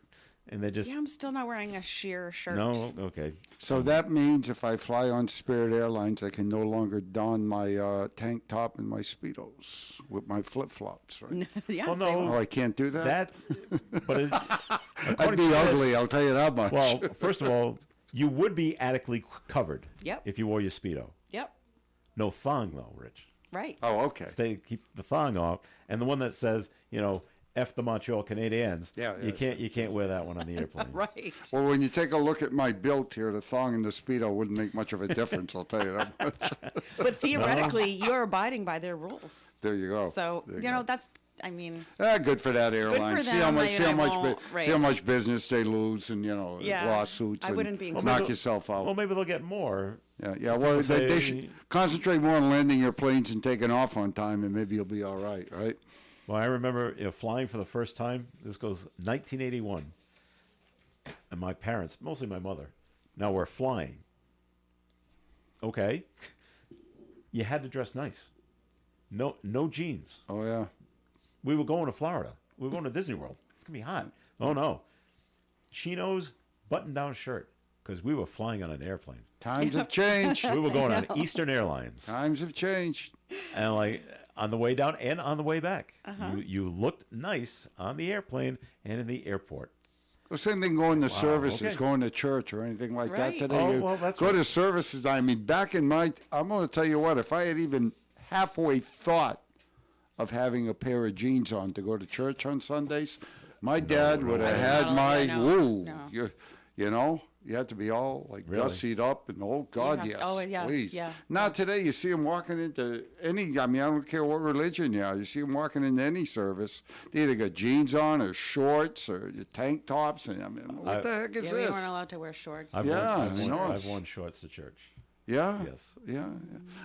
and they just yeah, I'm still not wearing a sheer shirt. no, okay. So that means if I fly on Spirit Airlines, I can no longer don my tank top and my Speedos with my flip-flops, right? Yeah. Well, they no. won't. Oh, I can't do that? That, but I'd according be to this- ugly, I'll tell you that much. Well, first of all, you would be adequately covered. Yep. If you wore your Speedo. Yep. No thong though, Rich. Right. Oh, okay. Keep the thong off, and the one that says, F the Montreal Canadiens. Yeah, You yeah. can't wear that one on the airplane. Right. Well, when you take a look at my build here, the thong and the Speedo wouldn't make much of a difference, I'll tell you that much. But theoretically, you're abiding by their rules. There you go. So There you go. that's. I mean, Good for that airline. for See how them, much, I- see how I much, won't- see how right. much business they lose, and Yeah. lawsuits. I and wouldn't be knock maybe- yourself out. Well, maybe they'll get more. Yeah. Well, they say- should concentrate more on landing your planes and taking off on time, and maybe you'll be all right. Right? Well, I remember flying for the first time. This goes 1981, and my parents, mostly my mother. Now we're flying. Okay, you had to dress nice. No jeans. Oh yeah. We were going to Florida. We were going to Disney World. It's gonna be hot. Oh no, chinos, button-down shirt, because we were flying on an airplane. Times have changed. We were going on Eastern Airlines, Times have changed. and like on the way down and on the way back, you looked nice on the airplane and in the airport. The same thing going to services, okay. going to church or anything like that Right. today. Oh, You well, that's go right. to services. I mean, back in I'm going to tell you what, if I had even halfway thought of having a pair of jeans on to go to church on Sundays, my dad would have I was had not my, allowed- no, woo, no. you have to be all like Really? gussied up and, oh God, have yes, to- oh, yeah, please. yeah. Now today you see them walking into I don't care what religion you are, you see them walking into any service, they either got jeans on or shorts or your tank tops, and I mean, what the heck is Yeah, we this? weren't allowed to wear shorts. I've Yeah, worn, I know. I've worn shorts to church. Yeah. Yes. Yeah.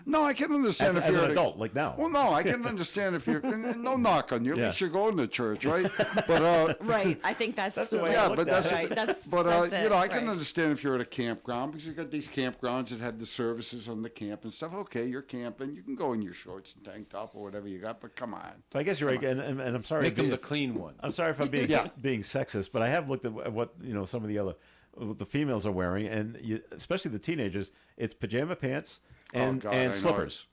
No, I can understand As if you're an adult, like now. Well, no, I can understand if you're. No knock on you. At Yeah. least you're going to church, right? But Right. I think that's the way I yeah, looked but at that's it. right. That's but that's you know, I it, can right. understand if you're at a campground because you've got these campgrounds that have the services on the camp and stuff. Okay, you're camping. You can go in your shorts and tank top or whatever you got. But come on. But I guess you're right, and I'm sorry. Make to them be- the clean one. I'm sorry if I'm being Yeah. being sexist, but I have looked at what some of the other what the females are wearing, and especially the teenagers. It's pajama pants and God, I know. slippers.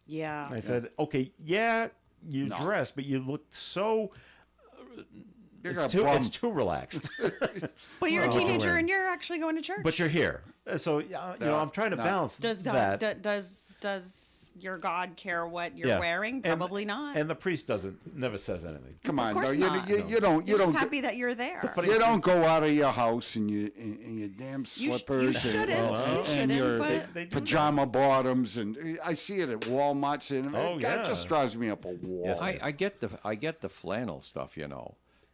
Yeah. I said, okay, yeah, you No. dress, but you look so. You got It's bum. too relaxed. But you're a What you're teenager wearing. and you're actually going to church. But you're here, so I'm trying to No. balance does that. does your God care what you're Yeah. wearing? And- Probably not. And the priest never says anything. Come on, course though. not. You don't. You You're just don't. happy that you're there. funny- You don't go out of your house in your damn slippers you shouldn't. You and shouldn't, your but- They do pajama bottoms, and I see it at Walmart. Saying, Oh, that yeah. just drives me up a wall. Yes, I get the flannel stuff,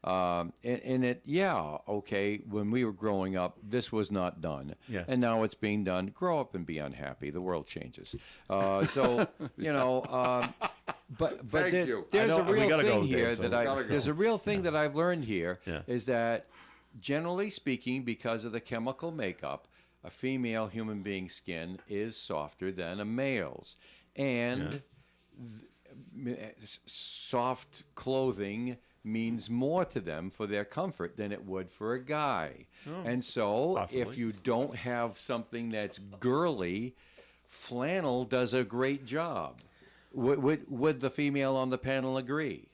and it, okay, when we were growing up, this was not done. Yeah. And now it's being done. Grow up and be unhappy. The world changes. So, but Thank there- you. there's I a know, we real gotta thing go, here Dave, so that we gotta there's go. a real thing that I've learned here is Yeah. that, generally speaking, because of the chemical makeup, a female human being's skin is softer than a male's. And soft clothing means more to them for their comfort than it would for a guy. And so possibly. if you don't have something that's girly, flannel does a great job. Would the female on the panel agree?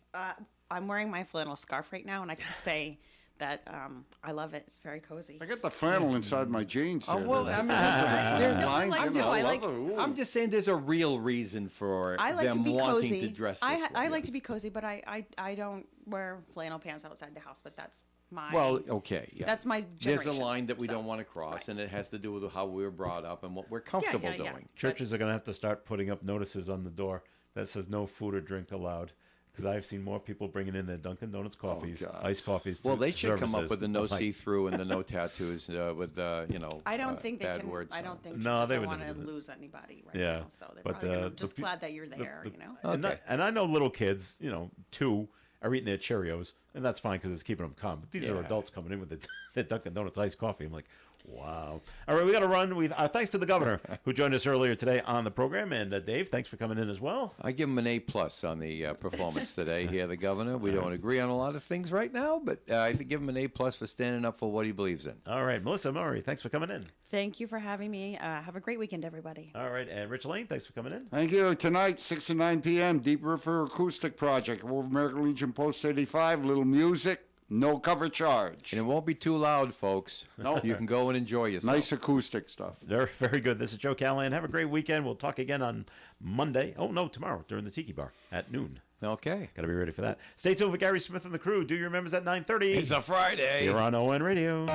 I'm wearing my flannel scarf right now, and I can say that I love it. It's very cozy. I got the flannel inside my jeans. Oh, there. well, I mean, they're Mine, like you to- know, I I like- love it. Ooh. I'm just saying there's a real reason for I like to them be wanting cozy. to dress this I way. like to be cozy, but I don't wear flannel pants outside the house. But that's my Well, okay, yeah. That's my There's generation. a line that we so, don't want to cross, right. and it has to do with how we were brought up and what we're comfortable yeah. doing. Churches are going to have to start putting up notices on the door that says no food or drink allowed. Because I've seen more people bringing in their Dunkin' Donuts coffees, God. iced coffees. Well, to they should come up services. with the no I'm like, see-through and the no tattoos with I don't think they bad can. words I on don't it. think No, churches they are would want never to do that. lose anybody right Yeah, now. So they're but, probably gonna, the just pe- glad that you're there. Okay. And I know little kids, 2 are eating their Cheerios, and that's fine because it's keeping them calm. But these are Yeah. adults coming in with their Dunkin' Donuts iced coffee. I'm like, wow. All right, we got to run. Thanks to the governor who joined us earlier today on the program, and Dave, thanks for coming in as well. I give him an A+ on the performance today here, the governor. We don't agree on a lot of things right now, but I give him an A+ for standing up for what he believes in. All right, Melissa Murray, thanks for coming in. Thank you for having me. Have a great weekend, everybody. All right, and Rich Lane, thanks for coming in. Thank you. Tonight, 6 to 9 p.m., Deep River Acoustic Project, World American Legion Post 85, little music, no cover charge. And it won't be too loud, folks. No. You can go and enjoy yourself. Nice acoustic stuff. They're very good. This is Joe Callahan. Have a great weekend. We'll talk again on Monday. Oh, no, tomorrow during the Tiki Bar at noon. Okay. Got to be ready for that. Stay tuned for Gary Smith and the crew. Do your members at 9:30. It's a Friday. Here on ON Radio.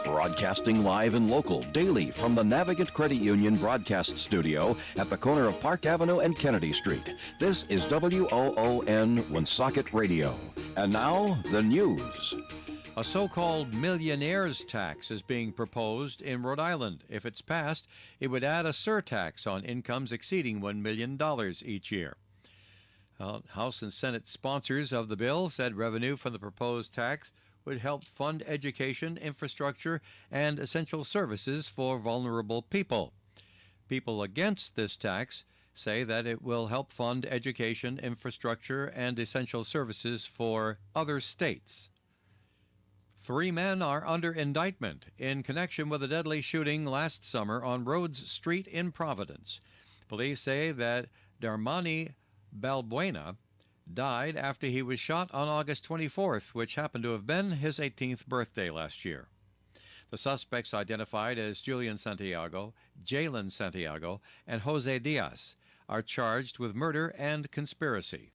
Broadcasting live and local daily from the Navigant Credit Union broadcast studio at the corner of Park Avenue and Kennedy Street. This is WOON Woonsocket Radio. And now, the news. A so-called millionaire's tax is being proposed in Rhode Island. If it's passed, it would add a surtax on incomes exceeding $1 million each year. House and Senate sponsors of the bill said revenue from the proposed tax would help fund education, infrastructure, and essential services for vulnerable people. People against this tax say that it will help fund education, infrastructure, and essential services for other states. 3 men are under indictment in connection with a deadly shooting last summer on Rhodes Street in Providence. Police say that Darmani Balbuena died after he was shot on August 24th, which happened to have been his 18th birthday last year. The suspects identified as Julian Santiago, Jalen Santiago, and Jose Diaz are charged with murder and conspiracy.